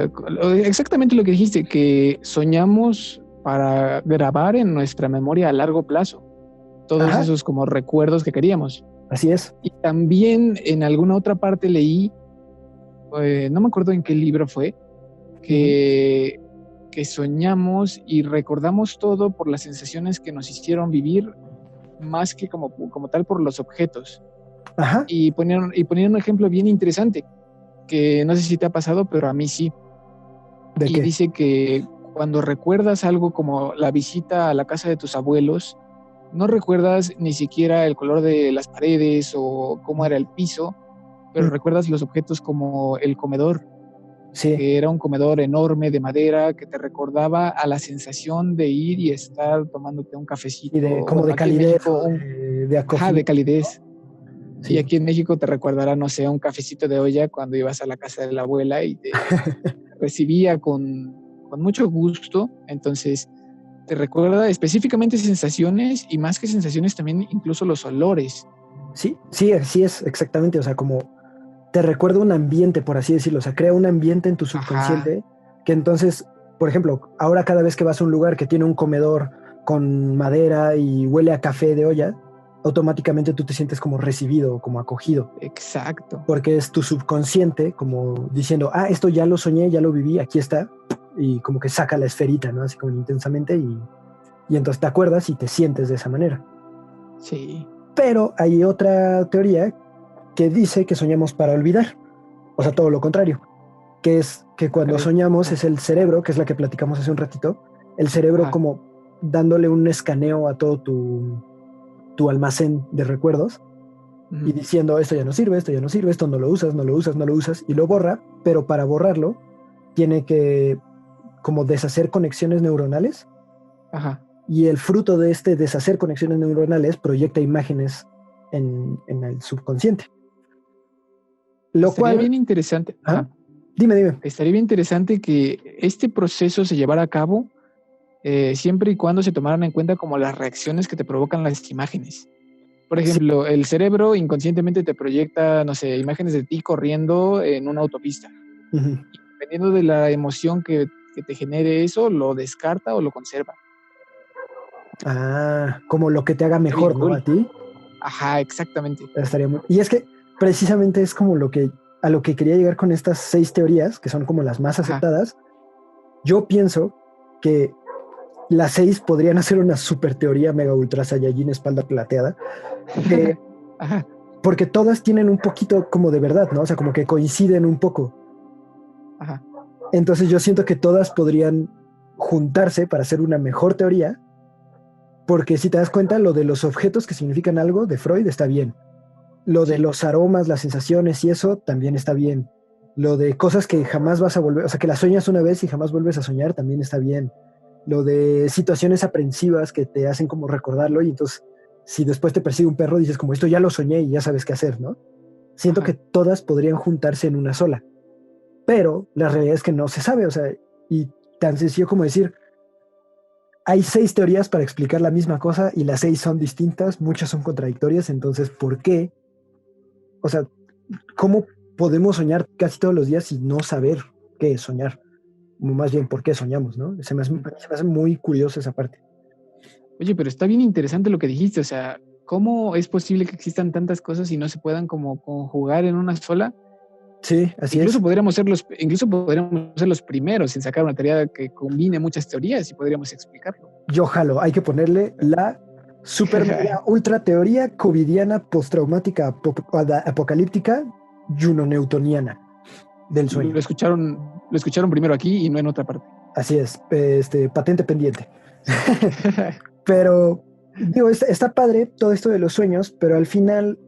exactamente lo que dijiste, que soñamos para grabar en nuestra memoria a largo plazo todos esos como recuerdos que queríamos. Así es. Y también en alguna otra parte leí, no me acuerdo en qué libro fue, que soñamos y recordamos todo por las sensaciones que nos hicieron vivir, más que como tal por los objetos. Y ponían un ejemplo bien interesante, que no sé si te ha pasado, pero a mí sí. ¿De qué? Dice que cuando recuerdas algo como la visita a la casa de tus abuelos, no recuerdas ni siquiera el color de las paredes o cómo era el piso, pero recuerdas los objetos como el comedor, que era un comedor enorme de madera que te recordaba a la sensación de ir y estar tomándote un cafecito. Y como de calidez, de acogida. De calidez. Sí. Y aquí en México te recordará, no sé, un cafecito de olla cuando ibas a la casa de la abuela y te recibía con mucho gusto. Entonces, te recuerda específicamente sensaciones y más que sensaciones también incluso los olores. Sí, así es, exactamente. O sea, como te recuerda un ambiente, por así decirlo. O sea, crea un ambiente en tu subconsciente que entonces, por ejemplo, ahora cada vez que vas a un lugar que tiene un comedor con madera y huele a café de olla, automáticamente tú te sientes como recibido, como acogido. Exacto. Porque es tu subconsciente como diciendo, esto ya lo soñé, ya lo viví, aquí está. Y como que saca la esferita, ¿no? Así como intensamente y entonces te acuerdas y te sientes de esa manera. Sí. Pero hay otra teoría que dice que soñamos para olvidar. O sea, todo lo contrario. Que es que cuando soñamos es el cerebro, que es la que platicamos hace un ratito, el cerebro como dándole un escaneo a todo tu almacén de recuerdos y diciendo esto ya no sirve, esto ya no sirve, esto no lo usas, no lo usas, no lo usas, y lo borra, pero para borrarlo tiene que como deshacer conexiones neuronales. Y el fruto de este deshacer conexiones neuronales proyecta imágenes en el subconsciente. Lo Estaría cual... bien interesante. Dime. Estaría bien interesante que este proceso se llevara a cabo siempre y cuando se tomaran en cuenta como las reacciones que te provocan las imágenes. Por ejemplo, el cerebro inconscientemente te proyecta, no sé, imágenes de ti corriendo en una autopista. Y dependiendo de la emoción que te genere eso, lo descarta o lo conserva. Como lo que te haga mejor, ¿no? A ti. Exactamente. Y es que precisamente es como a lo que quería llegar con estas 6 teorías, que son como las más aceptadas. Yo pienso que las 6 podrían hacer una super teoría mega ultra saiyajin espalda plateada. Porque todas tienen un poquito como de verdad, ¿no? O sea, como que coinciden un poco. Entonces yo siento que todas podrían juntarse para hacer una mejor teoría, porque si te das cuenta, lo de los objetos que significan algo de Freud está bien. Lo de los aromas, las sensaciones y eso también está bien. Lo de cosas que jamás vas a volver, o sea, que las sueñas una vez y jamás vuelves a soñar también está bien. Lo de situaciones aprensivas que te hacen como recordarlo y entonces si después te persigue un perro, dices como esto ya lo soñé y ya sabes qué hacer, ¿no? Siento que todas podrían juntarse en una sola, pero la realidad es que no se sabe, o sea, y tan sencillo como decir, hay 6 teorías para explicar la misma cosa y las 6 son distintas, muchas son contradictorias, entonces, ¿por qué? O sea, ¿cómo podemos soñar casi todos los días y no saber qué es soñar? Más bien, ¿por qué soñamos, no? Se me hace muy curioso esa parte. Oye, pero está bien interesante lo que dijiste, o sea, ¿cómo es posible que existan tantas cosas y no se puedan como conjugar en una sola? Sí, así Incluso es. incluso podríamos ser los primeros en sacar una teoría que combine muchas teorías y podríamos explicarlo. Yo jalo, hay que ponerle la super mega ultra teoría covidiana postraumática apocalíptica junonewtoniana del sueño. Lo escucharon primero aquí y no en otra parte. Así es, patente pendiente. Pero, digo, está padre todo esto de los sueños, pero al final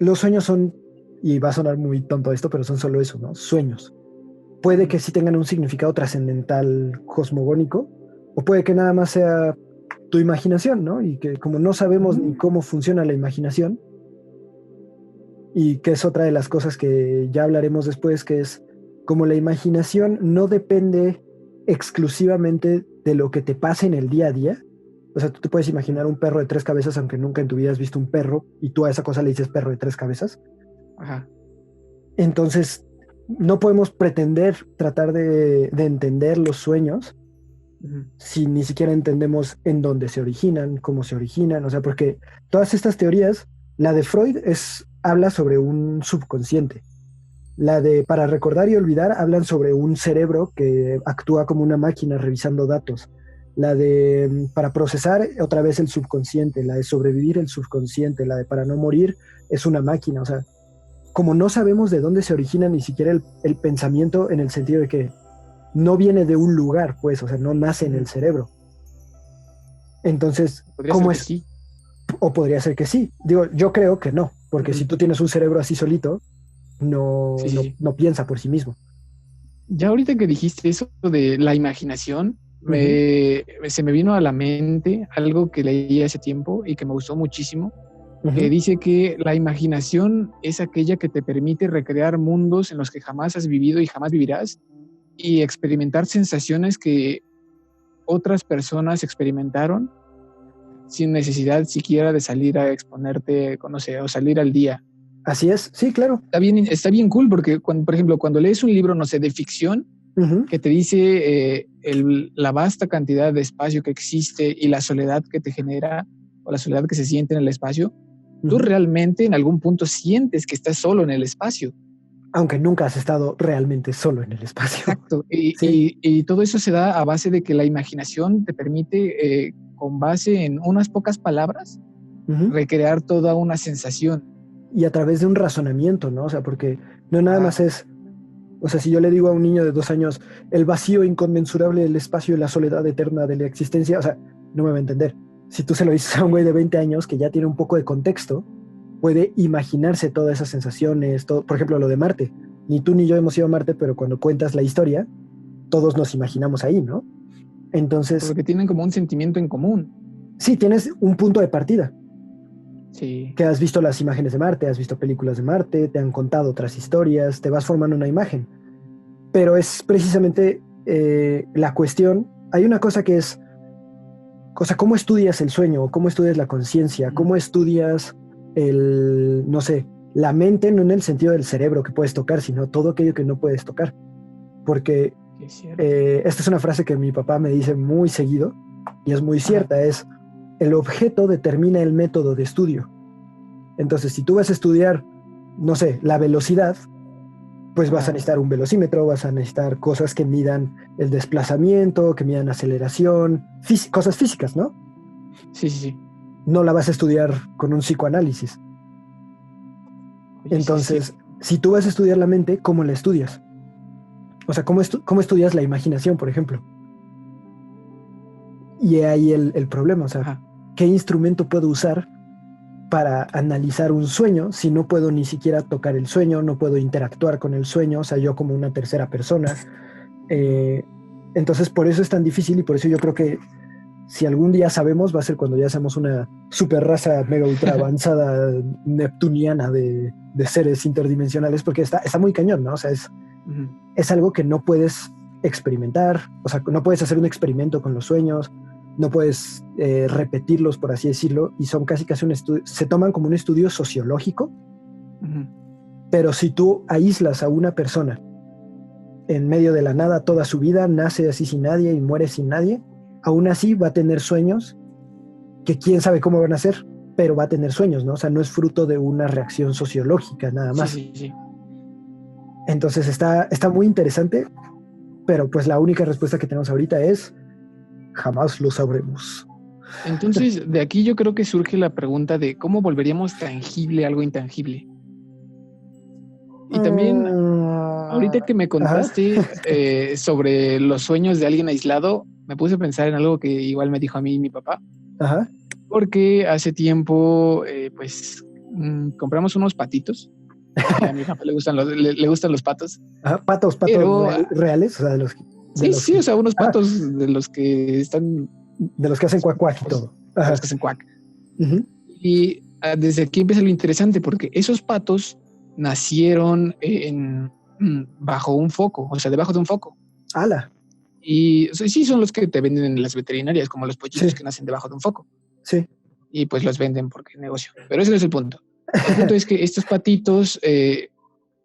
los sueños son, y va a sonar muy tonto esto, pero son solo eso, ¿no? Sueños. Puede que sí tengan un significado trascendental cosmogónico, o puede que nada más sea tu imaginación, ¿no? Y que como no sabemos ni cómo funciona la imaginación, y que es otra de las cosas que ya hablaremos después, que es como la imaginación no depende exclusivamente de lo que te pase en el día a día. O sea, tú te puedes imaginar un perro de 3 cabezas, aunque nunca en tu vida has visto un perro, y tú a esa cosa le dices perro de 3 cabezas. Ajá. Entonces, no podemos pretender tratar de entender los sueños si ni siquiera entendemos en dónde se originan, cómo se originan. O sea, porque todas estas teorías, la de Freud habla sobre un subconsciente. La de para recordar y olvidar hablan sobre un cerebro que actúa como una máquina revisando datos. La de para procesar, otra vez el subconsciente. La de sobrevivir, el subconsciente. La de para no morir, es una máquina. O sea, como no sabemos de dónde se origina ni siquiera el pensamiento, en el sentido de que no viene de un lugar, pues, o sea, no nace en el cerebro. Entonces, ¿cómo es? Sí. O podría ser que sí. Digo, yo creo que no, porque si tú tienes un cerebro así solito, no piensa por sí mismo. Ya ahorita que dijiste eso de la imaginación, se me vino a la mente algo que leí hace tiempo y que me gustó muchísimo, que dice que la imaginación es aquella que te permite recrear mundos en los que jamás has vivido y jamás vivirás y experimentar sensaciones que otras personas experimentaron sin necesidad siquiera de salir a exponerte, no sé, o salir al día. Así es, sí, claro. Está bien cool porque, por ejemplo, cuando lees un libro, no sé, de ficción, que te dice la vasta cantidad de espacio que existe y la soledad que te genera o la soledad que se siente en el espacio, tú realmente en algún punto sientes que estás solo en el espacio. Aunque nunca has estado realmente solo en el espacio. Exacto. Y todo eso se da a base de que la imaginación te permite, con base en unas pocas palabras, recrear toda una sensación. Y a través de un razonamiento, ¿no? O sea, porque no nada más es, o sea, si yo le digo a un niño de 2 años, el vacío inconmensurable del espacio y la soledad eterna de la existencia, o sea, no me va a entender. Si tú se lo dices a un güey de 20 años que ya tiene un poco de contexto, puede imaginarse todas esas sensaciones, todo, por ejemplo, lo de Marte. Ni tú ni yo hemos ido a Marte, pero cuando cuentas la historia, todos nos imaginamos ahí, ¿no? Entonces... Porque tienen como un sentimiento en común. Sí, tienes un punto de partida. Sí. Que has visto las imágenes de Marte, has visto películas de Marte, te han contado otras historias, te vas formando una imagen. Pero es precisamente la cuestión. Hay una cosa que es, o sea, ¿cómo estudias el sueño? ¿Cómo estudias la conciencia? ¿Cómo estudias no sé, la mente, no en el sentido del cerebro que puedes tocar, sino todo aquello que no puedes tocar? Porque esta es una frase que mi papá me dice muy seguido y es muy cierta, es el objeto determina el método de estudio. Entonces, si tú vas a estudiar, no sé, la velocidad, pues vas a necesitar un velocímetro, vas a necesitar cosas que midan el desplazamiento, que midan aceleración, cosas físicas, ¿no? Sí. No la vas a estudiar con un psicoanálisis. Oye, entonces, si tú vas a estudiar la mente, ¿cómo la estudias? O sea, ¿cómo estudias la imaginación, por ejemplo? Y ahí el problema, o sea, ¿qué instrumento puedo usar para analizar un sueño si no puedo ni siquiera tocar el sueño, no puedo interactuar con el sueño, o sea, yo como una tercera persona? Entonces, por eso es tan difícil y por eso yo creo que si algún día sabemos, va a ser cuando ya seamos una super raza mega ultra avanzada neptuniana de seres interdimensionales, porque está muy cañón, ¿no? O sea, es algo que no puedes experimentar, o sea, no puedes hacer un experimento con los sueños, no puedes repetirlos, por así decirlo, y son casi un estudio, se toman como un estudio sociológico, pero si tú aíslas a una persona en medio de la nada toda su vida, nace así sin nadie y muere sin nadie, aún así va a tener sueños que quién sabe cómo van a ser, pero va a tener sueños, ¿no? O sea, no es fruto de una reacción sociológica nada más. Sí. Entonces está muy interesante, pero pues la única respuesta que tenemos ahorita es jamás lo sabremos. Entonces, de aquí yo creo que surge la pregunta de cómo volveríamos tangible algo intangible. Y también, ahorita que me contaste sobre los sueños de alguien aislado, me puse a pensar en algo que igual me dijo a mí mi papá. Ajá. Porque hace tiempo, compramos unos patitos. A mi papá le gustan los patos. Ajá, patos pero, reales, o sea, de los sí, o sea, unos patos de los que están... De los que hacen cuac cuac y todo. Ajá. De los que hacen cuac. Y desde aquí empieza lo interesante, porque esos patos nacieron bajo un foco, o sea, debajo de un foco. ¡Hala! Y sí, son los que te venden en las veterinarias, como los pollitos que nacen debajo de un foco. Sí. Y pues los venden porque es negocio. Pero ese no es el punto. El punto es que estos patitos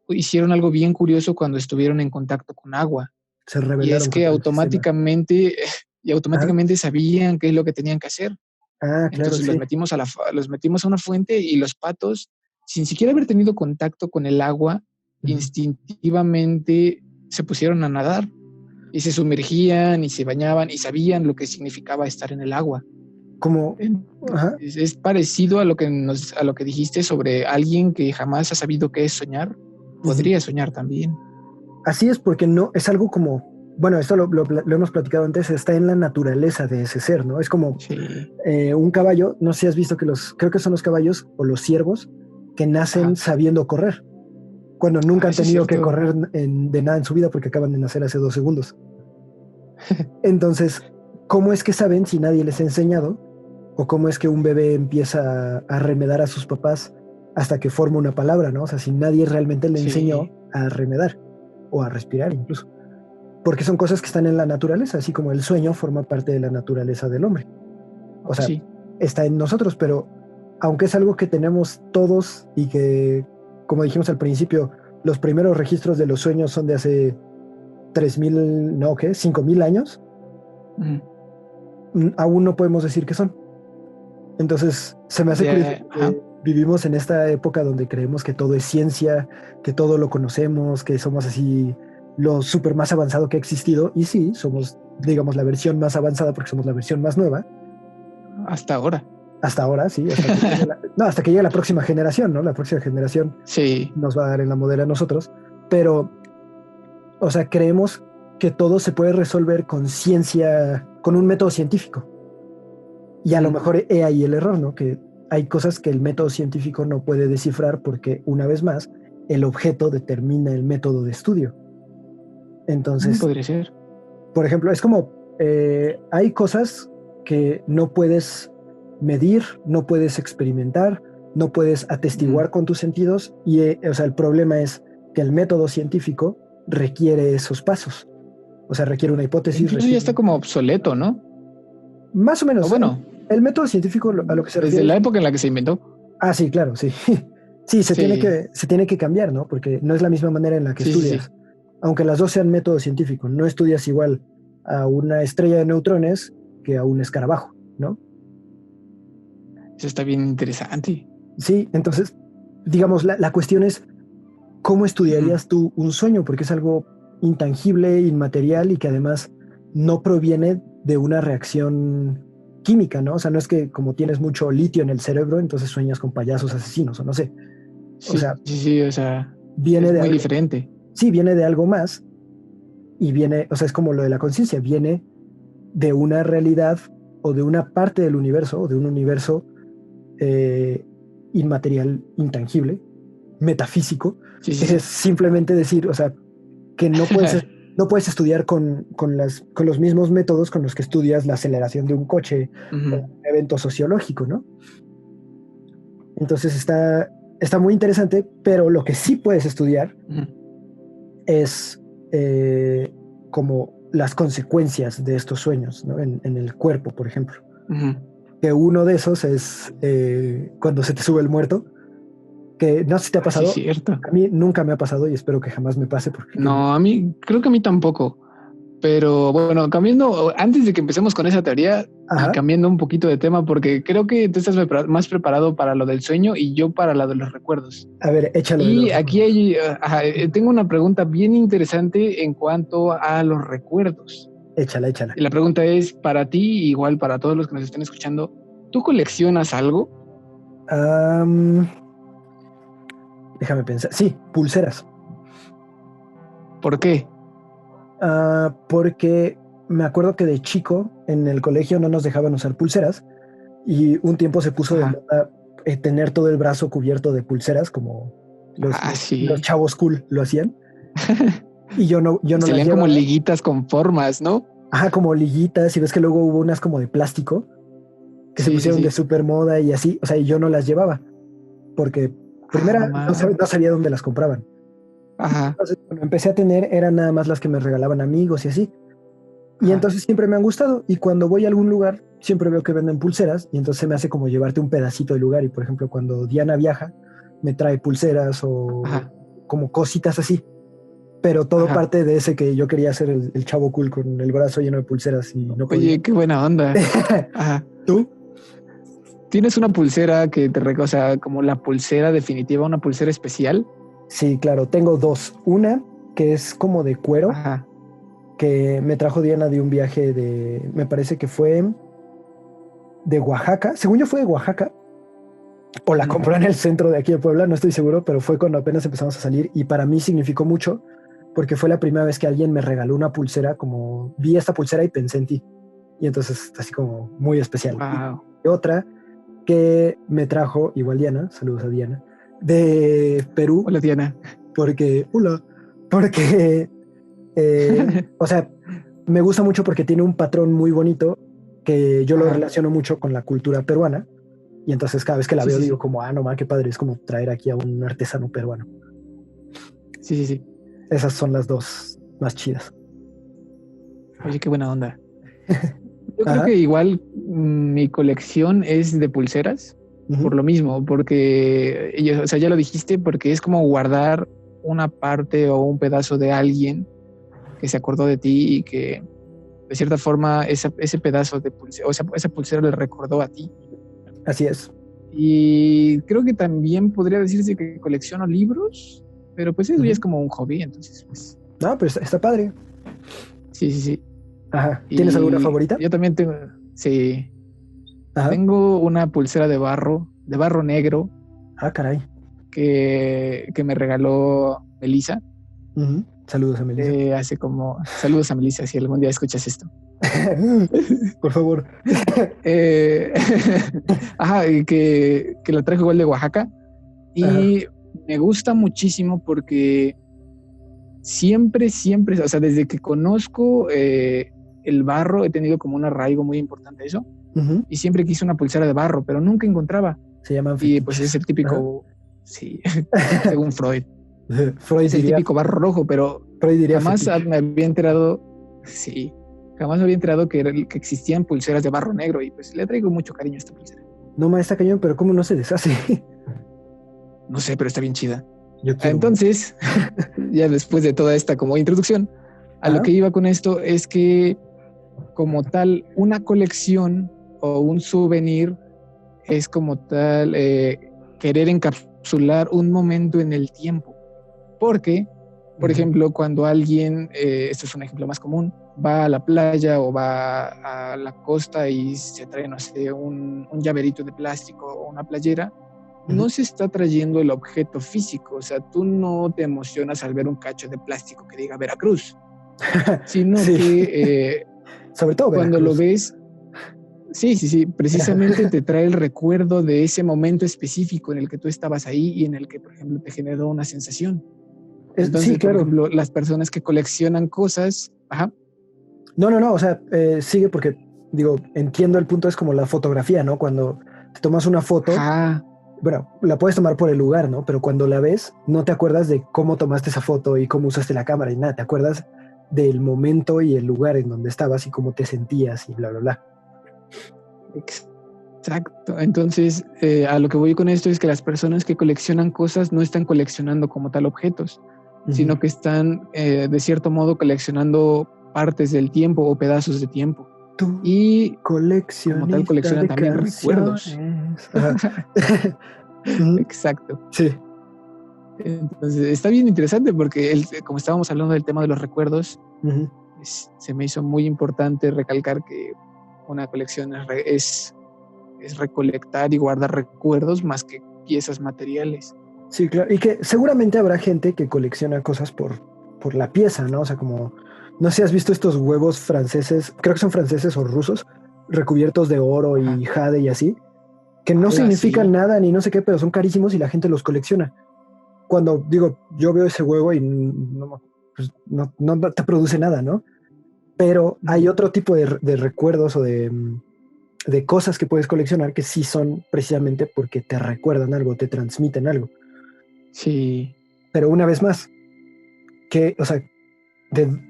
hicieron algo bien curioso cuando estuvieron en contacto con agua. Se rebelaron. Y es que automáticamente sabían qué es lo que tenían que hacer. Claro. Entonces los metimos a una fuente y los patos, sin siquiera haber tenido contacto con el agua, instintivamente se pusieron a nadar y se sumergían y se bañaban y sabían lo que significaba estar en el agua. Como es parecido a lo que dijiste sobre alguien que jamás ha sabido qué es soñar. Podría soñar también. Así es, porque no es algo como, bueno, esto lo hemos platicado antes, está en la naturaleza de ese ser, ¿no? Es como un caballo, no sé si has visto creo que son los caballos o los ciervos que nacen sabiendo correr, cuando nunca han tenido que correr de nada en su vida porque acaban de nacer hace 2 segundos. Entonces, ¿cómo es que saben si nadie les ha enseñado? ¿O cómo es que un bebé empieza a remedar a sus papás hasta que forma una palabra, ¿no? O sea, si nadie realmente le enseñó a remedar o a respirar incluso. Porque son cosas que están en la naturaleza, así como el sueño forma parte de la naturaleza del hombre. O sea, está en nosotros, pero aunque es algo que tenemos todos y que, como dijimos al principio, los primeros registros de los sueños son de hace 5,000 años, aún no podemos decir qué son. Entonces, se me hace curioso que vivimos en esta época donde creemos que todo es ciencia, que todo lo conocemos, que somos así lo súper más avanzado que ha existido. Y sí, somos, digamos, la versión más avanzada porque somos la versión más nueva. Hasta ahora. Hasta ahora, sí. Hasta que llegue la próxima generación, ¿no? La próxima generación nos va a dar en la modera a nosotros. Pero, o sea, creemos que todo se puede resolver con ciencia, con un método científico. Y a lo mejor he ahí el error, ¿no? Que hay cosas que el método científico no puede descifrar porque, una vez más, el objeto determina el método de estudio. Entonces, podría ser. Por ejemplo, es como hay cosas que no puedes medir, no puedes experimentar, no puedes atestiguar con tus sentidos y, o sea, el problema es que el método científico requiere esos pasos. O sea, requiere una hipótesis. Incluso ya está como obsoleto, ¿no? Más o menos. Bueno, el método científico a lo que se refiere. Desde la época en la que se inventó. Sí, claro, sí. Sí, se tiene que cambiar, ¿no? Porque no es la misma manera en la que estudias. Sí. Aunque las dos sean método científico, no estudias igual a una estrella de neutrones que a un escarabajo, ¿no? Eso está bien interesante. Sí, entonces, digamos, la cuestión es ¿cómo estudiarías tú un sueño? Porque es algo intangible, inmaterial y que además no proviene de una reacción química, ¿no? O sea, no es que como tienes mucho litio en el cerebro, entonces sueñas con payasos asesinos o no sé. O sea, viene de muy algo diferente. Sí, viene de algo más y viene, o sea, es como lo de la conciencia, viene de una realidad o de una parte del universo o de un universo inmaterial, intangible, metafísico. Es simplemente decir, o sea, que no puedes no puedes estudiar con los mismos métodos con los que estudias la aceleración de un coche o un evento sociológico, ¿no? Entonces está muy interesante, pero lo que sí puedes estudiar es como las consecuencias de estos sueños, ¿no? En el cuerpo, por ejemplo. Que uno de esos es cuando se te sube el muerto, que no sé si te ha pasado. Sí, cierto. A mí nunca me ha pasado y espero que jamás me pase. Porque no, creo que a mí tampoco. Pero bueno, antes de que empecemos con esa teoría, y cambiando un poquito de tema, porque creo que tú estás más preparado para lo del sueño y yo para lo de los recuerdos. A ver, échalo. Y aquí tengo una pregunta bien interesante en cuanto a los recuerdos. Échala. Y la pregunta es, para ti, igual para todos los que nos estén escuchando, ¿tú coleccionas algo? Déjame pensar. Sí, pulseras. ¿Por qué? Porque me acuerdo que de chico en el colegio no nos dejaban usar pulseras y un tiempo se puso de moda tener todo el brazo cubierto de pulseras, como los chavos cool lo hacían. Y yo no las llevaba. Como liguitas con formas, ¿no? Ajá, como liguitas, y ves que luego hubo unas como de plástico que se pusieron de súper moda y así, o sea, y yo no las llevaba porque primero no sabía dónde las compraban. Entonces, cuando empecé a tener, eran nada más las que me regalaban amigos y así. Y entonces siempre me han gustado. Y cuando voy a algún lugar, siempre veo que venden pulseras. Y entonces me hace como llevarte un pedacito del lugar. Y por ejemplo, cuando Diana viaja, me trae pulseras o como cositas así. Pero todo parte de ese que yo quería ser el chavo cool con el brazo lleno de pulseras y no podía. Oye, qué buena onda. ¿Tú? ¿Tienes una pulsera que o sea, como la pulsera definitiva, una pulsera especial? Sí, claro, tengo dos. Una que es como de cuero, que me trajo Diana de un viaje me parece que fue de Oaxaca. Según yo fue de Oaxaca, o la compró en el centro de aquí de Puebla, no estoy seguro, pero fue cuando apenas empezamos a salir y para mí significó mucho porque fue la primera vez que alguien me regaló una pulsera, como vi esta pulsera y pensé en ti. Y entonces así como muy especial. Wow. Y otra que me trajo, igual Diana, saludos a Diana, de Perú. Hola, Diana. Porque o sea, me gusta mucho porque tiene un patrón muy bonito que yo lo relaciono mucho con la cultura peruana. Y entonces cada vez que la veo digo como, no mames, qué padre, es como traer aquí a un artesano peruano. Sí. Esas son las dos más chidas. Oye, qué buena onda. Yo creo que igual mi colección es de pulseras, por lo mismo, porque, o sea, ya lo dijiste, porque es como guardar una parte o un pedazo de alguien que se acordó de ti y que de cierta forma ese pedazo de pulsera, o sea, esa pulsera le recordó a ti. Así es. Y creo que también podría decirse que colecciono libros, pero pues eso ya es como un hobby, entonces pues... No, pues está padre. Sí. Ajá. ¿Tienes alguna favorita? Yo también tengo, sí. Ajá. Tengo una pulsera de barro negro. Caray. Que me regaló Melissa. Saludos a Melissa. Saludos a Melissa, si algún día escuchas esto. Por favor. Y que la trajo igual de Oaxaca. Y me gusta muchísimo porque siempre, o sea, desde que conozco el barro, he tenido como un arraigo muy importante a eso. Y siempre quise una pulsera de barro, pero nunca encontraba. Se llaman fetiches. Y pues es el típico, sí, según Freud. Es el típico barro rojo, pero jamás me había enterado, jamás me había enterado que existían pulseras de barro negro y pues le traigo mucho cariño a esta pulsera. No, ma, está cañón, pero ¿cómo no se deshace? No sé, pero está bien chida. Entonces, ya después de toda esta como introducción, a lo que iba con esto es que como tal, una colección o un souvenir es como tal querer encapsular un momento en el tiempo. Porque, por ejemplo, cuando alguien, esto es un ejemplo más común, va a la playa o va a la costa y se trae, no sé, un llaverito de plástico o una playera, no se está trayendo el objeto físico. O sea, tú no te emocionas al ver un cacho de plástico que diga Veracruz, sino que sobre todo cuando lo ves, sí, precisamente te trae el recuerdo de ese momento específico en el que tú estabas ahí y en el que, por ejemplo, te generó una sensación. Entonces, sí, claro. por ejemplo, las personas que coleccionan cosas... Ajá. No, o sea, sigue porque, digo, entiendo el punto, es como la fotografía, ¿no? Cuando te tomas una foto, Ajá. bueno, la puedes tomar por el lugar, ¿no? Pero cuando la ves, no te acuerdas de cómo tomaste esa foto y cómo usaste la cámara y nada, te acuerdas del momento y el lugar en donde estabas y cómo te sentías y bla, bla, bla. Exacto. Entonces, a lo que voy con esto es que las personas que coleccionan cosas no están coleccionando como tal objetos, sino que están, de cierto modo, coleccionando partes del tiempo o pedazos de tiempo. Tú, Y como tal, coleccionista coleccionan de también recuerdos. Exacto. Sí. Entonces, está bien interesante porque, como estábamos hablando del tema de los recuerdos, se me hizo muy importante recalcar que una colección es recolectar y guardar recuerdos más que piezas materiales. Sí, claro. Y que seguramente habrá gente que colecciona cosas por la pieza, ¿no? O sea, como, no sé si has visto estos huevos franceses, creo que son franceses o rusos, recubiertos de oro y jade y así, que no significan nada ni no sé qué, pero son carísimos y la gente los colecciona. Cuando digo, yo veo ese huevo y pues, no te produce nada, ¿no? Pero hay otro tipo de recuerdos o de cosas que puedes coleccionar que sí son precisamente porque te recuerdan algo, te transmiten algo. Sí. Pero una vez más, o sea,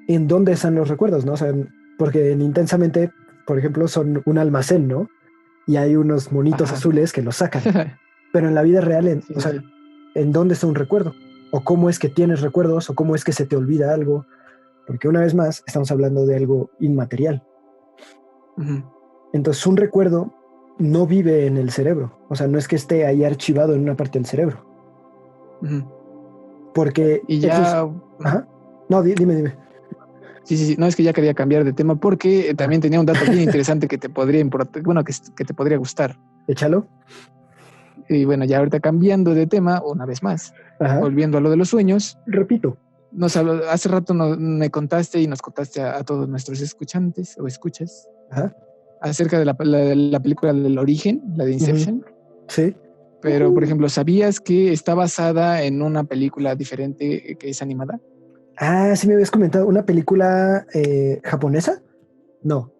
¿en dónde están los recuerdos, no? O sea, porque en Intensamente, por ejemplo, son un almacén, ¿no? Y hay unos monitos azules que los sacan. Pero en la vida real, o sea, ¿en dónde está un recuerdo? ¿O cómo es que tienes recuerdos? ¿O cómo es que se te olvida algo? Porque una vez más, estamos hablando de algo inmaterial. Entonces, un recuerdo no vive en el cerebro. O sea, no es que esté ahí archivado en una parte del cerebro. Porque... Y ya... Ajá. No, dime. Sí. No, es que ya quería cambiar de tema porque también tenía un dato bien interesante que te podría importar, bueno, que te podría gustar. Échalo. Y bueno, ya ahorita cambiando de tema, una vez más, volviendo a lo de los sueños. Repito. Hace rato me contaste y nos contaste a todos nuestros escuchantes o escuchas acerca de la película del Origen, la de Inception. Sí. Pero, por ejemplo, ¿sabías que está basada en una película diferente que es animada? Ah, sí me habías comentado. ¿Una película japonesa? No.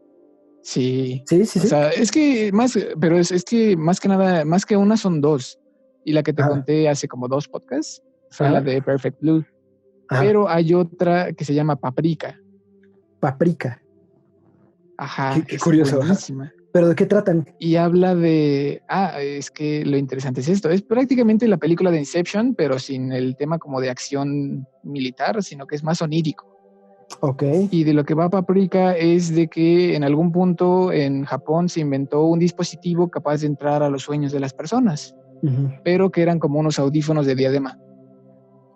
Sí. Sí. O sea, es que más que nada, más que una son dos. Y la que te conté hace como 2 podcasts fue la de Perfect Blue. Pero hay otra que se llama Paprika. Ajá. Qué curioso. Buenísima. ¿Pero de qué tratan? Y habla de... es que lo interesante es esto. Es prácticamente la película de Inception, pero sin el tema como de acción militar, sino que es más onírico. Ok. Y de lo que va Paprika es de que en algún punto en Japón se inventó un dispositivo capaz de entrar a los sueños de las personas, pero que eran como unos audífonos de diadema.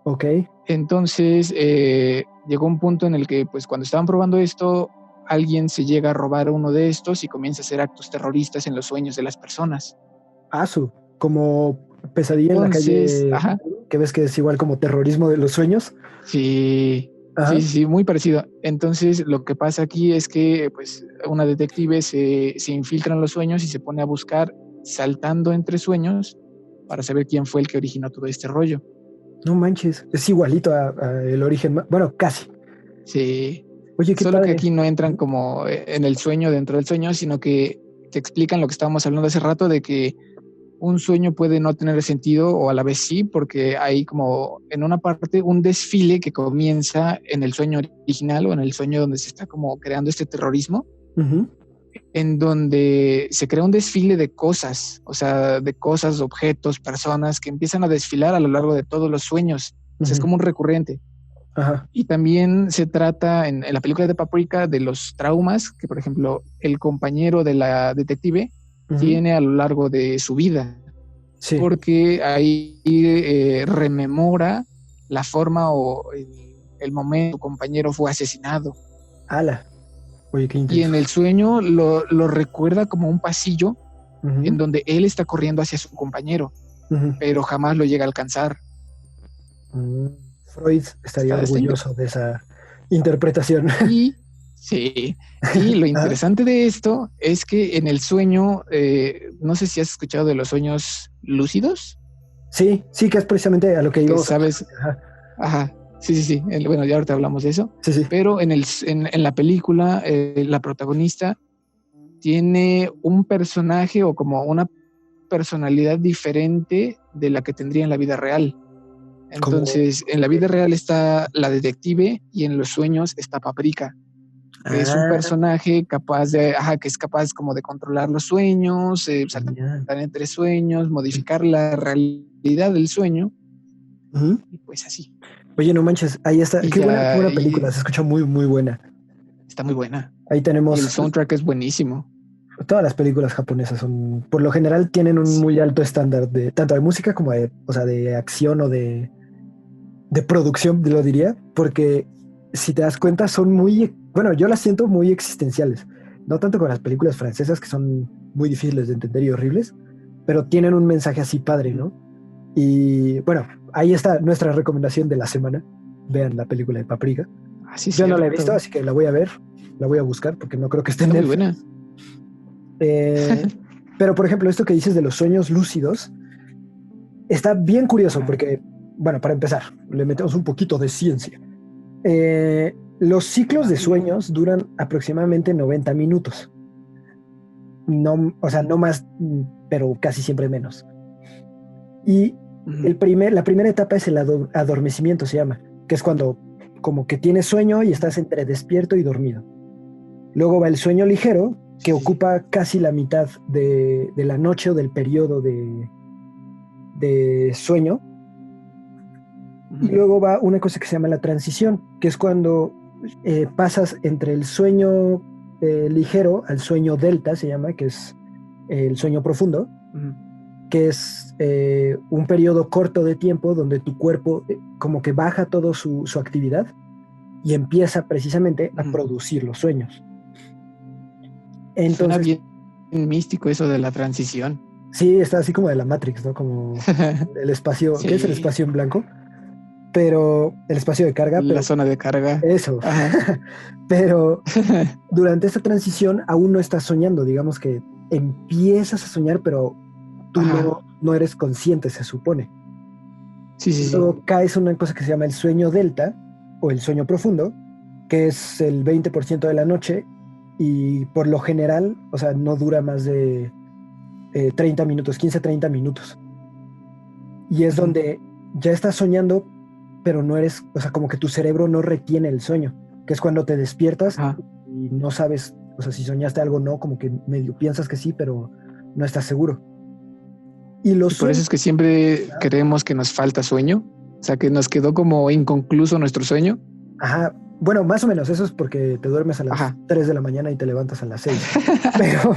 Ok. Entonces llegó un punto en el que pues cuando estaban probando esto, alguien se llega a robar uno de estos y comienza a hacer actos terroristas en los sueños de las personas. Como Pesadilla en la calle, que ves que es igual como terrorismo de los sueños. Sí, muy parecido. Entonces lo que pasa aquí es que pues una detective se infiltra en los sueños y se pone a buscar saltando entre sueños para saber quién fue el que originó todo este rollo. No manches, es igualito a El Origen, bueno, casi. Sí. Oye, qué Solo padre. Que aquí no entran como en el sueño dentro del sueño, sino que te explican lo que estábamos hablando hace rato de que un sueño puede no tener sentido o a la vez sí, porque hay como en una parte un desfile que comienza en el sueño original o en el sueño donde se está como creando este terrorismo, en donde se crea un desfile de cosas, o sea, de cosas, objetos, personas que empiezan a desfilar a lo largo de todos los sueños. O sea, es como un recurrente. Y también se trata en la película de Paprika de los traumas que, por ejemplo, el compañero de la detective tiene a lo largo de su vida. Sí. Porque ahí rememora la forma o el momento que su compañero fue asesinado. ¡Hala! Oye, qué intenso. Y en el sueño lo recuerda como un pasillo en donde él está corriendo hacia su compañero, pero jamás lo llega a alcanzar. Freud estaría orgulloso de esa interpretación. Y lo interesante de esto es que en el sueño, no sé si has escuchado de los sueños lúcidos. Sí, que es precisamente a lo que íbamos. ¿Sabes? Sí. Bueno, ya ahorita hablamos de eso. Sí. Pero en la película, la protagonista tiene un personaje o como una personalidad diferente de la que tendría en la vida real. Entonces, en la vida real está la detective y en los sueños está Paprika, que es un personaje que es capaz como de controlar los sueños, saltar entre sueños, modificar la realidad del sueño, y pues así. Oye, no manches, ahí está. Qué buena película, se escucha muy, muy buena. Está muy buena. Ahí tenemos... Y el soundtrack es buenísimo. Todas las películas japonesas son, por lo general, tienen un muy alto estándar de tanto de música como de acción o de producción, lo diría, porque si te das cuenta son muy, bueno, yo las siento muy existenciales, no tanto con las películas francesas que son muy difíciles de entender y horribles, pero tienen un mensaje así padre, ¿no? Y bueno, ahí está nuestra recomendación de la semana. Vean la película de Paprika. Yo no la he visto, así que la voy a ver, la voy a buscar porque no creo que esté en Netflix. Muy buena. Pero, por ejemplo, esto que dices de los sueños lúcidos está bien curioso porque, bueno, para empezar, le metemos un poquito de ciencia. Los ciclos de sueños duran aproximadamente 90 minutos. No, o sea, no más, pero casi siempre menos. Y la primera etapa es el adormecimiento, se llama, que es cuando como que tienes sueño y estás entre despierto y dormido. Luego va el sueño ligero, que ocupa casi la mitad de la noche o del periodo de sueño. Y luego va una cosa que se llama la transición, que es cuando pasas entre el sueño ligero al sueño delta, se llama, que es el sueño profundo, que es un periodo corto de tiempo donde tu cuerpo como que baja toda su actividad y empieza precisamente a producir los sueños. Entonces, suena bien místico eso de la transición. Sí, está así como de la Matrix, ¿no? Como el espacio, sí. ¿Qué es el espacio en blanco? Pero el espacio de carga. La zona de carga. Eso. Pero durante esta transición aún no estás soñando, digamos que empiezas a soñar, pero tú no eres consciente, se supone. Luego caes en una cosa que se llama el sueño delta o el sueño profundo, que es el 20% de la noche y por lo general, o sea, no dura más de 30 minutos, 15-30 minutos. Y es donde ya estás soñando, pero no eres, o sea, como que tu cerebro no retiene el sueño, que es cuando te despiertas y no sabes, o sea, si soñaste algo o no, como que medio piensas que sí, pero no estás seguro. Y por eso es que siempre creemos que nos falta sueño, o sea, que nos quedó como inconcluso nuestro sueño. Ajá, bueno, más o menos, eso es porque te duermes a las 3 de la mañana y te levantas a las 6. Pero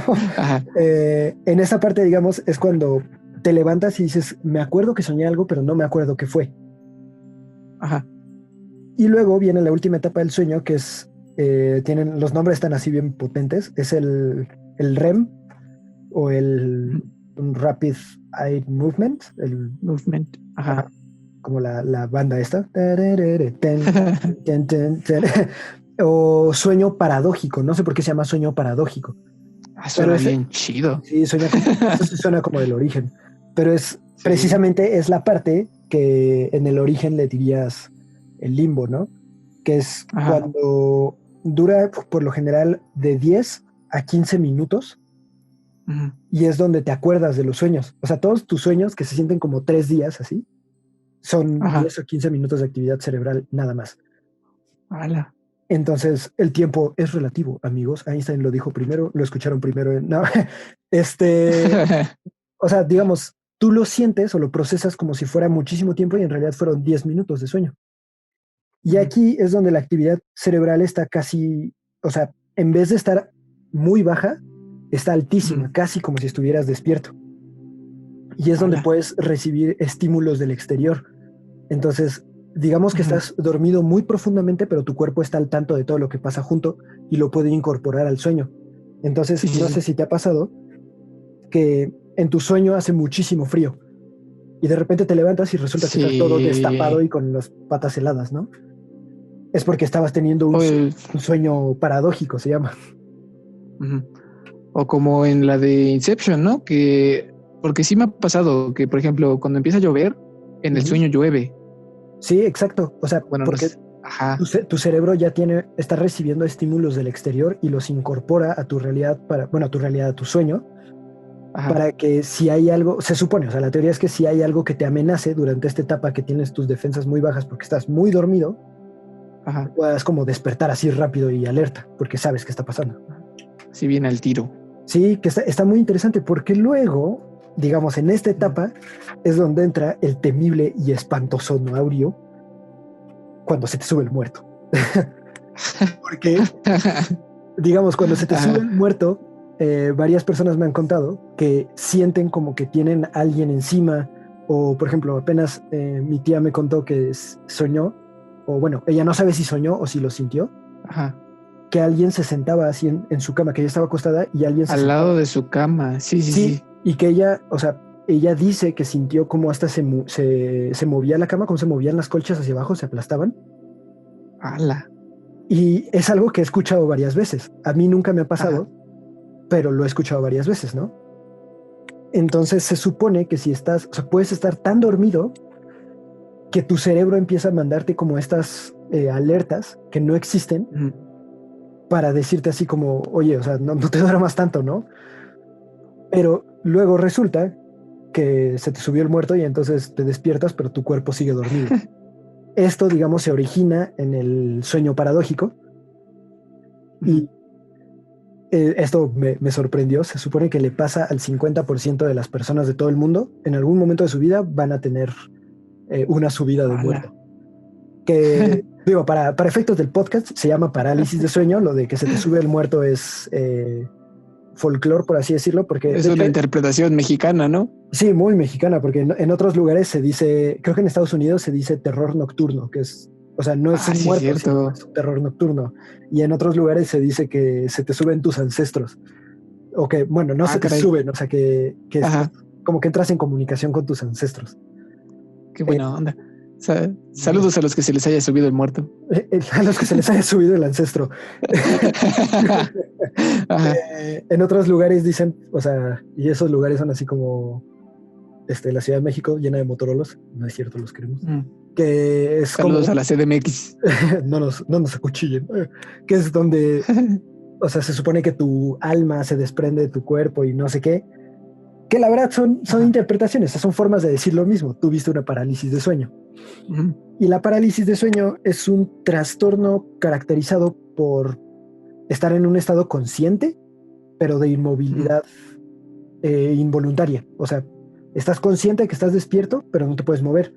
en esa parte, digamos, es cuando te levantas y dices, me acuerdo que soñé algo, pero no me acuerdo qué fue. Y luego viene la última etapa del sueño, que es, los nombres están así bien potentes, es el REM o el Rapid Eye Movement. El Movement, como la banda esta. O sueño paradójico, no sé por qué se llama sueño paradójico. Suena bien chido. Sí, suena como del origen, pero es precisamente es la parte que en el origen le dirías el limbo, ¿no? Que es cuando dura por lo general de 10 a 15 minutos y es donde te acuerdas de los sueños. O sea, todos tus sueños que se sienten como 3 días así, son 10 o 15 minutos de actividad cerebral nada más. ¡Hala! Entonces, el tiempo es relativo, amigos. Einstein lo dijo primero, lo escucharon primero. No, o sea, digamos, tú lo sientes o lo procesas como si fuera muchísimo tiempo y en realidad fueron 10 minutos de sueño. Y aquí es donde la actividad cerebral está casi, o sea, en vez de estar muy baja, está altísima, casi como si estuvieras despierto. Y es donde puedes recibir estímulos del exterior. Entonces, digamos que estás dormido muy profundamente, pero tu cuerpo está al tanto de todo lo que pasa junto y lo puede incorporar al sueño. Entonces, no sé si te ha pasado que en tu sueño hace muchísimo frío y de repente te levantas y resulta que estás todo destapado y con las patas heladas, ¿no? Es porque estabas teniendo un sueño paradójico, se llama. O como en la de Inception, ¿no? Porque sí me ha pasado que, por ejemplo, cuando empieza a llover, en el sueño llueve. Sí, exacto. O sea, Bueno, no porque sé. Ajá, tu cerebro ya está recibiendo estímulos del exterior y los incorpora a tu realidad a tu realidad, a tu sueño, ajá, para que si hay algo, se supone, o sea, la teoría es que si hay algo que te amenace durante esta etapa que tienes tus defensas muy bajas porque estás muy dormido, ajá. puedas como despertar así rápido y alerta, porque sabes qué está pasando. Sí, viene al tiro. Sí, que está muy interesante porque luego, digamos, en esta Ujú. etapa es donde entra el temible y espantoso Noaurio cuando se te sube el muerto. Porque, digamos, cuando se te sube Ajá, el muerto, varias personas me han contado que sienten como que tienen alguien encima, o por ejemplo, apenas mi tía me contó que soñó, o bueno, ella no sabe si soñó o si lo sintió, ajá. que alguien se sentaba así en su cama, que ella estaba acostada y alguien se Al sentaba. lado de su cama. Sí, sí, Sí, sí. y que ella, o sea, ella dice que sintió como hasta se movía la cama, como se movían las colchas hacia abajo, se aplastaban. Ala. Y es algo que he escuchado varias veces. A mí nunca me ha Ajá. pasado, pero lo he escuchado varias veces, ¿no? Entonces se supone que si estás, o sea, puedes estar tan dormido que tu cerebro empieza a mandarte como estas alertas que no existen Ujú. para decirte así como, oye, o sea, no te duermas tanto, ¿no? Pero luego resulta que se te subió el muerto y entonces te despiertas, pero tu cuerpo sigue dormido. Esto, digamos, se origina en el sueño paradójico Ujú. y esto me sorprendió. Se supone que le pasa al 50% de las personas de todo el mundo. En algún momento de su vida van a tener una subida de Ala. muerto. Que, digo, para efectos del podcast se llama parálisis de sueño. Lo de que se te sube el muerto es folclore, por así decirlo, porque Es de hecho, una interpretación mexicana, ¿no? sí, muy mexicana, porque en otros lugares se dice, creo que en Estados Unidos se dice terror nocturno, que es, o sea, no es Ah, un sí, es muerto, sino cierto. es un terror nocturno. Y en otros lugares se dice que se te suben tus ancestros. O que, bueno, no Ah, se te caray. suben, o sea, que estás Ajá. como que entras en comunicación con tus ancestros. Qué Eh, buena onda. Saludos a los que se les haya subido el muerto. a los que se les haya subido el ancestro. Ajá. En otros lugares dicen, o sea, y esos lugares son así como la Ciudad de México llena de motorolos, no es cierto, los queremos, Mm. que es Saludos como, a la CDMX. no nos acuchillen, que es donde, o sea, se supone que tu alma se desprende de tu cuerpo y no sé qué, que la verdad son Ajá. interpretaciones, son formas de decir lo mismo. Tú viste una parálisis de sueño. Ujú. Y la parálisis de sueño es un trastorno caracterizado por estar en un estado consciente, pero de Ujú. inmovilidad involuntaria. O sea, estás consciente de que estás despierto, pero no te puedes mover,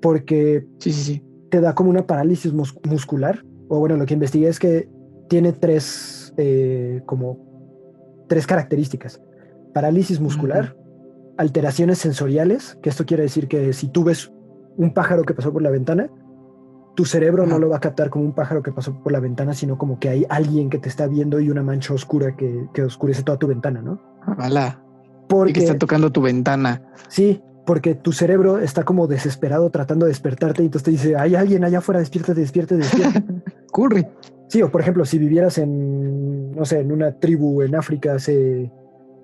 porque Sí, sí, sí. te da como una parálisis muscular. O bueno, lo que investigué es que tiene como tres características. Parálisis Ujú. muscular, alteraciones sensoriales, que esto quiere decir que si tú ves un pájaro que pasó por la ventana, tu cerebro no Ajá. lo va a captar como un pájaro que pasó por la ventana, sino como que hay alguien que te está viendo y una mancha oscura que oscurece toda tu ventana, ¿no? Ala. Y que está Porque, tocando tu ventana. sí, porque tu cerebro está como desesperado tratando de despertarte y entonces te dice, hay alguien allá afuera, despiértate, despiértate, despiértate. Curry. Sí, o por ejemplo, si vivieras en, no sé, en una tribu en África hace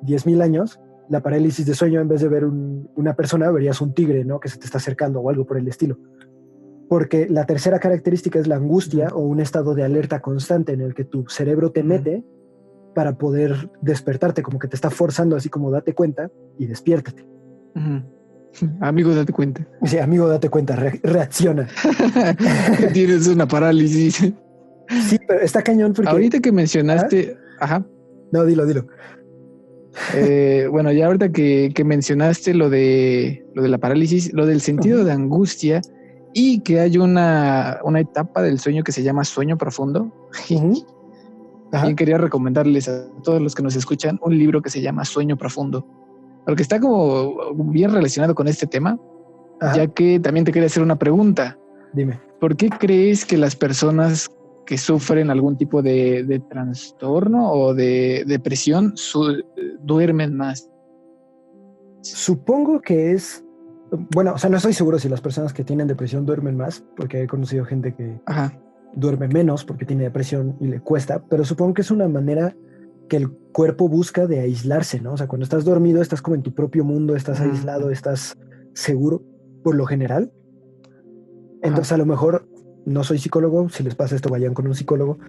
10.000 años, la parálisis de sueño, en vez de ver una persona, verías un tigre, ¿no? Que se te está acercando o algo por el estilo. Porque la tercera característica es la angustia Ujú. o un estado de alerta constante en el que tu cerebro te Ujú. mete para poder despertarte, como que te está forzando así como date cuenta y despiértate. Ujú. Amigo, date cuenta. Dice, amigo, date cuenta, reacciona. Que tienes una parálisis. Sí, pero está cañón porque... Ahorita que ¿Ah? mencionaste, ajá, No, dilo. bueno, ya ahorita que mencionaste lo de la parálisis, lo del sentido Uh-huh. de angustia y que hay una etapa del sueño que se llama sueño profundo, Uh-huh. también Ajá, quería recomendarles a todos los que nos escuchan un libro que se llama Sueño Profundo, porque está como bien relacionado con este tema, ya ajá, que también te quería hacer una pregunta. dime. ¿Por qué crees que las personas que sufren algún tipo de trastorno o de depresión duermen más? Supongo que es... Bueno, o sea, no estoy seguro si las personas que tienen depresión duermen más, porque he conocido gente que Ajá. duerme menos porque tiene depresión y le cuesta, pero supongo que es una manera que el cuerpo busca de aislarse, ¿no? O sea, cuando estás dormido estás como en tu propio mundo, estás aislado, Mm, estás seguro por lo general. Entonces a lo mejor, no soy psicólogo, si les pasa esto vayan con un psicólogo,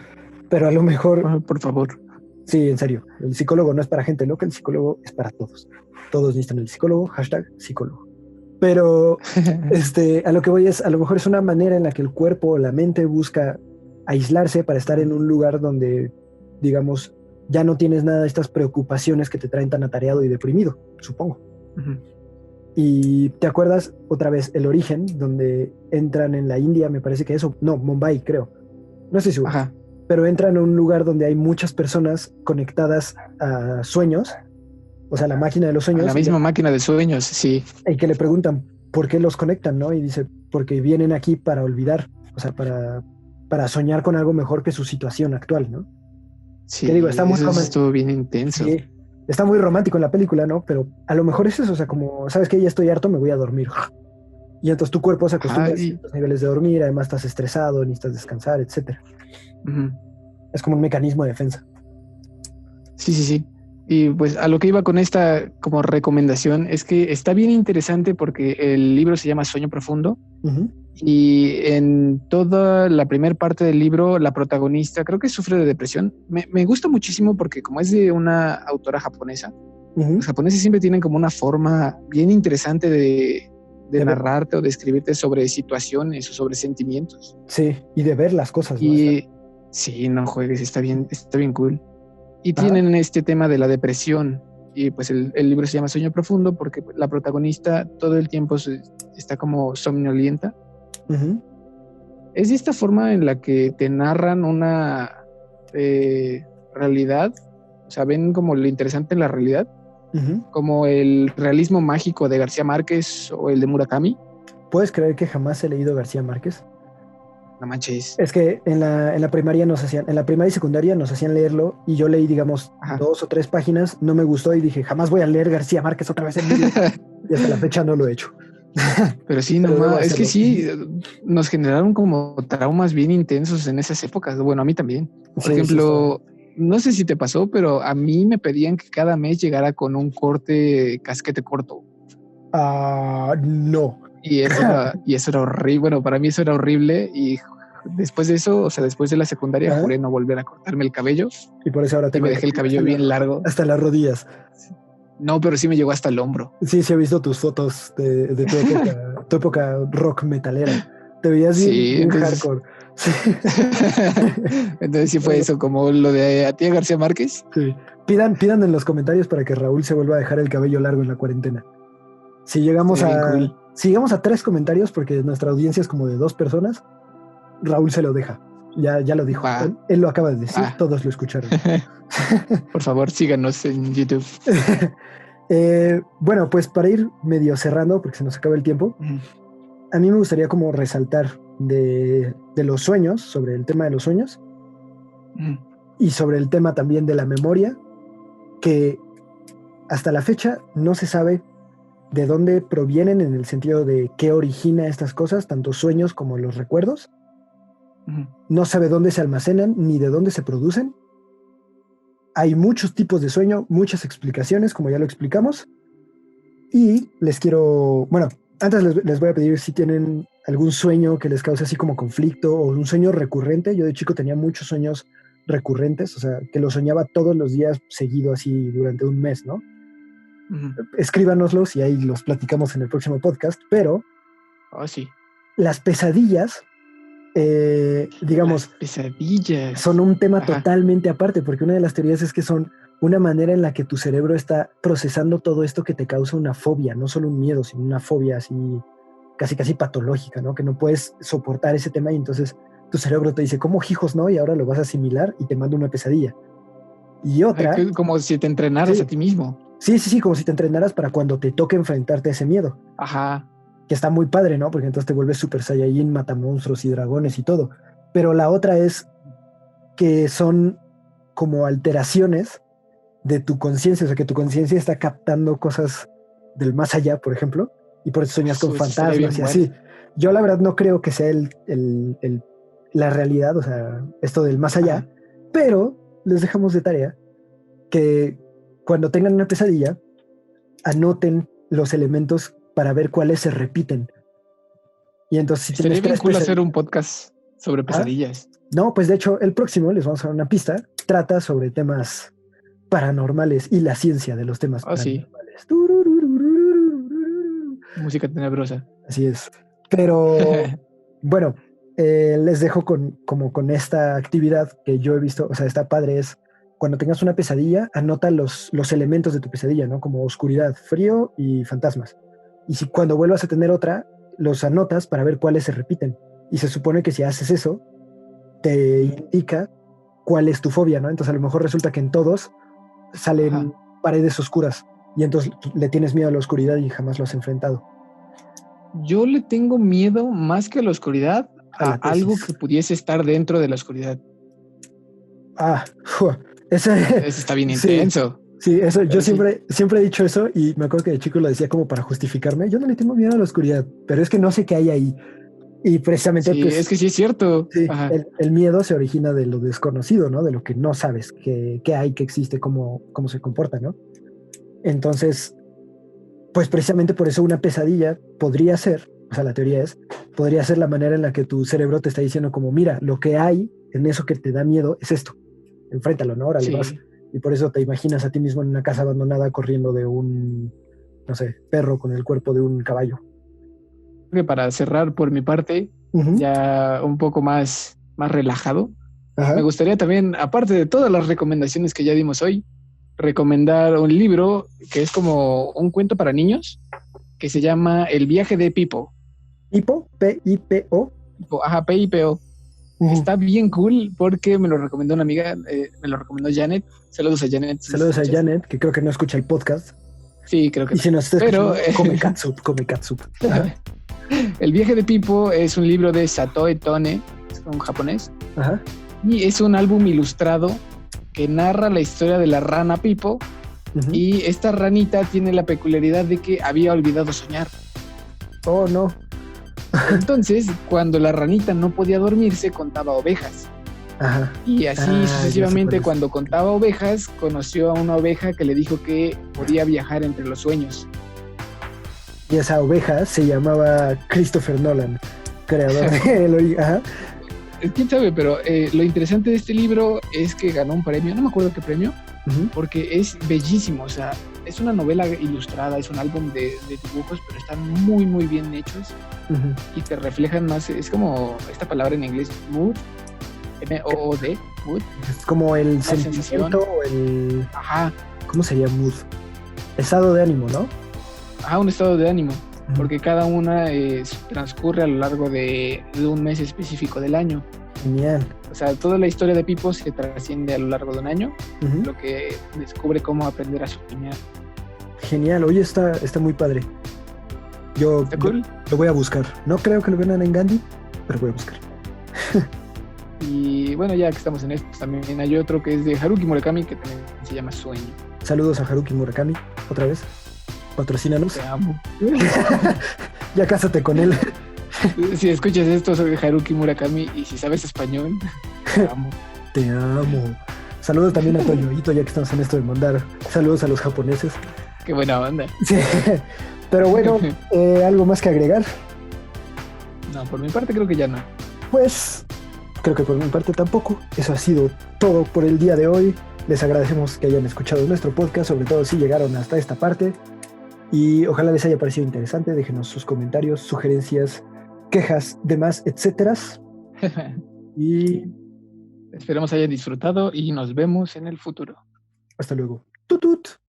pero a lo mejor, Por favor. sí, en serio, el psicólogo no es para gente loca, el psicólogo es para todos. Todos necesitan el psicólogo, #psicólogo. Pero a lo que voy es, a lo mejor es una manera en la que el cuerpo o la mente busca aislarse para estar en un lugar donde, digamos, ya no tienes nada de estas preocupaciones que te traen tan atareado y deprimido, supongo. Y te acuerdas otra vez el origen, donde entran en la India, me parece que eso, no, Mumbai, creo. No estoy seguro. Ajá. Pero entran a un lugar donde hay muchas personas conectadas a sueños, o sea, la máquina de los A sueños. la misma máquina de sueños, sí. Y que le preguntan por qué los conectan, ¿no? Y dice, porque vienen aquí para olvidar, o sea, para soñar con algo mejor que su situación actual, ¿no? Sí, Que digo, está muy eso romántico. estuvo bien intenso. Sí, está muy romántico en la película, ¿no? Pero a lo mejor es eso, o sea, como, ¿sabes qué? Ya estoy harto, me voy a dormir. Y entonces tu cuerpo se acostumbra a ciertos niveles de dormir, además estás estresado, necesitas descansar, etcétera. Es como un mecanismo de defensa. Sí, sí, sí. Y pues a lo que iba con esta como recomendación es que está bien interesante porque el libro se llama Sueño Profundo y en toda la primera parte del libro la protagonista creo que sufre de depresión. Me gusta muchísimo porque como es de una autora japonesa, los japoneses siempre tienen como una forma bien interesante de narrarte o de escribirte sobre situaciones o sobre sentimientos. Sí, y de ver las cosas, ¿no? Y sí, no juegues, está bien cool. Y tienen este tema de la depresión. Y pues el libro se llama Sueño Profundo porque la protagonista todo el tiempo está como somnolienta. Es de esta forma en la que te narran una realidad. O sea, ven como lo interesante en la realidad. Como el realismo mágico de García Márquez o el de Murakami. ¿Puedes creer que jamás he leído García Márquez? No manches. Es que en la primaria en la primaria y secundaria nos hacían leerlo y yo leí, digamos, 2 o 3 páginas, no me gustó y dije, jamás voy a leer García Márquez otra vez en mi vida. Y hasta la fecha no lo he hecho. Pero sí, nomás, es que sí, nos generaron como traumas bien intensos en esas épocas. Bueno, a mí también. Por ejemplo, no sé si te pasó, pero a mí me pedían que cada mes llegara con un casquete corto. No. Y eso era horrible. Bueno, para mí eso era horrible. Y después de eso, o sea, después de la secundaria, juré no volver a cortarme el cabello. Y por eso ahora me dejé el cabello bien largo. Hasta las rodillas. No, pero sí me llegó hasta el hombro. Sí, he visto tus fotos de tu época rock metalera. Te veías bien hardcore. Sí. Entonces sí fue eso, como lo de a ti García Márquez. Sí. Pidan en los comentarios para que Raúl se vuelva a dejar el cabello largo en la cuarentena. Si llegamos a 3 comentarios, porque nuestra audiencia es como de 2 personas, Raúl se lo deja. Ya lo dijo. Él lo acaba de decir, todos lo escucharon. Por favor, síganos en YouTube. Bueno, pues para ir medio cerrando, porque se nos acaba el tiempo, a mí me gustaría como resaltar de los sueños, sobre el tema de los sueños, y sobre el tema también de la memoria, que hasta la fecha no se sabe de dónde provienen en el sentido de qué origina estas cosas, tanto sueños como los recuerdos. No sabe dónde se almacenan ni de dónde se producen. Hay muchos tipos de sueño, muchas explicaciones, como ya lo explicamos. Y antes les voy a pedir si tienen algún sueño que les cause así como conflicto o un sueño recurrente. Yo de chico tenía muchos sueños recurrentes, o sea, que los soñaba todos los días seguido así durante un mes, ¿no? Escríbanoslos y ahí los platicamos en el próximo podcast, pero sí. Las pesadillas, digamos, las pesadillas son un tema totalmente aparte, porque una de las teorías es que son una manera en la que tu cerebro está procesando todo esto que te causa una fobia, no solo un miedo, sino una fobia así casi patológica, ¿no? Que no puedes soportar ese tema y entonces tu cerebro te dice, ¿cómo hijos, no? Y ahora lo vas a asimilar y te manda una pesadilla. Y otra... como si te entrenaras a ti mismo. Sí, como si te entrenaras para cuando te toque enfrentarte a ese miedo. Que está muy padre, ¿no? Porque entonces te vuelves Super Saiyajin, mata monstruos y dragones y todo. Pero la otra es que son como alteraciones de tu conciencia, o sea, que tu conciencia está captando cosas del más allá, por ejemplo, y por eso sueñas con fantasmas y así. Yo la verdad no creo que sea la realidad, o sea, esto del más allá, pero les dejamos de tarea que cuando tengan una pesadilla, anoten los elementos para ver cuáles se repiten. Y entonces si Estaría tienes bien tres cool hacer pesadillas... un podcast sobre pesadillas. No, pues de hecho, el próximo, les vamos a dar una pista, trata sobre temas paranormales y la ciencia de los temas Oh, sí. paranormales. Música tenebrosa. Así es. Pero bueno, les dejo como con esta actividad que yo he visto, o sea, está padre, es cuando tengas una pesadilla, anota los elementos de tu pesadilla, ¿no? Como oscuridad, frío y fantasmas. Y si cuando vuelvas a tener otra, los anotas para ver cuáles se repiten. Y se supone que si haces eso, te indica cuál es tu fobia, ¿no? Entonces a lo mejor resulta que en todos salen Ajá. paredes oscuras y entonces le tienes miedo a la oscuridad y jamás lo has enfrentado. Yo le tengo miedo más que a la oscuridad A a la algo tesis. que pudiese estar dentro de la oscuridad. Ah, ese, Eso está bien sí, intenso. sí, eso, yo Pero sí, siempre he dicho eso y me acuerdo que de chico lo decía como para justificarme. Yo no le tengo miedo a la oscuridad, pero es que no sé qué hay ahí. Y precisamente, sí, es pues, que sí es cierto. sí, Ajá. el miedo se origina de lo desconocido, ¿no? De lo que no sabes, qué hay, qué existe, cómo se comporta, ¿no? Entonces, pues precisamente por eso una pesadilla podría ser, o sea, la teoría es, podría ser la manera en la que tu cerebro te está diciendo como, mira, lo que hay en eso que te da miedo es esto, enfréntalo, ¿no? Órale, vas. Sí. Y por eso te imaginas a ti mismo en una casa abandonada corriendo de un, no sé, perro con el cuerpo de un caballo. Que para cerrar por mi parte, Ujú. ya un poco más relajado, me Ajá. gustaría también, aparte de todas las recomendaciones que ya dimos hoy, recomendar un libro que es como un cuento para niños que se llama El viaje de Pipo. Pipo, Pipo. Ajá, P-I-P-O. Ujú. Está bien cool porque me lo recomendó una amiga, me lo recomendó Janet. Saludos a Janet si nos Saludos a escuchas. Janet, que creo que no escucha el podcast. Sí, creo que Y no. si nos está Pero escuchando, come catsup, come catsup. Ajá. El viaje de Pipo es un libro de Satoe Tone, es un japonés, Ajá. y es un álbum ilustrado que narra la historia de la rana Pipo. Ujú. Y esta ranita tiene la peculiaridad de que había olvidado soñar. Oh, no. Entonces, cuando la ranita no podía dormirse, contaba ovejas. Ajá. Y así Ya sé sucesivamente, cuál es. cuando contaba ovejas, conoció a una oveja que le dijo que podía viajar entre los sueños. Y esa oveja se llamaba Christopher Nolan, creador de Ajá. Quién sabe, pero lo interesante de este libro es que ganó un premio, no me acuerdo qué premio, Uh-huh. porque es bellísimo. O sea, es una novela ilustrada, es un álbum de dibujos, pero están muy, muy bien hechos Uh-huh. y te reflejan más. Es como esta palabra en inglés, mood, M-O-O-D, mood, Es como el la sensación. sentimiento o el... Ajá, ¿Cómo sería mood? Estado de ánimo, ¿no? ajá, un estado de ánimo, Ujú. porque cada una transcurre a lo largo de un mes específico del año. Genial. O sea, toda la historia de Pipo se trasciende a lo largo de un año, Ujú. lo que descubre cómo aprender a soñar. Genial. Oye, está muy padre. Yo ¿Está cool? lo voy a buscar. No creo que lo vendan en Gandhi, pero voy a buscar. Y bueno, ya que estamos en esto, pues también hay otro que es de Haruki Murakami, que también se llama Sueño. Saludos a Haruki Murakami, otra vez. Patrocínanos. Te amo. Ya cásate con él. Si escuchas esto, soy Haruki Murakami, y si sabes español, te amo. Te amo. Saludos también a Toyoito, ya que estamos en esto de mandar saludos a los japoneses. Qué buena onda. Sí. Pero bueno, ¿algo más que agregar? No, por mi parte creo que ya no. Pues creo que por mi parte tampoco. Eso ha sido todo por el día de hoy. Les agradecemos que hayan escuchado nuestro podcast, sobre todo si llegaron hasta esta parte. Y ojalá les haya parecido interesante. Déjenos sus comentarios, sugerencias, quejas, demás, etcétera. Y Esperemos hayan disfrutado y nos vemos en el futuro. hasta luego. Tutut.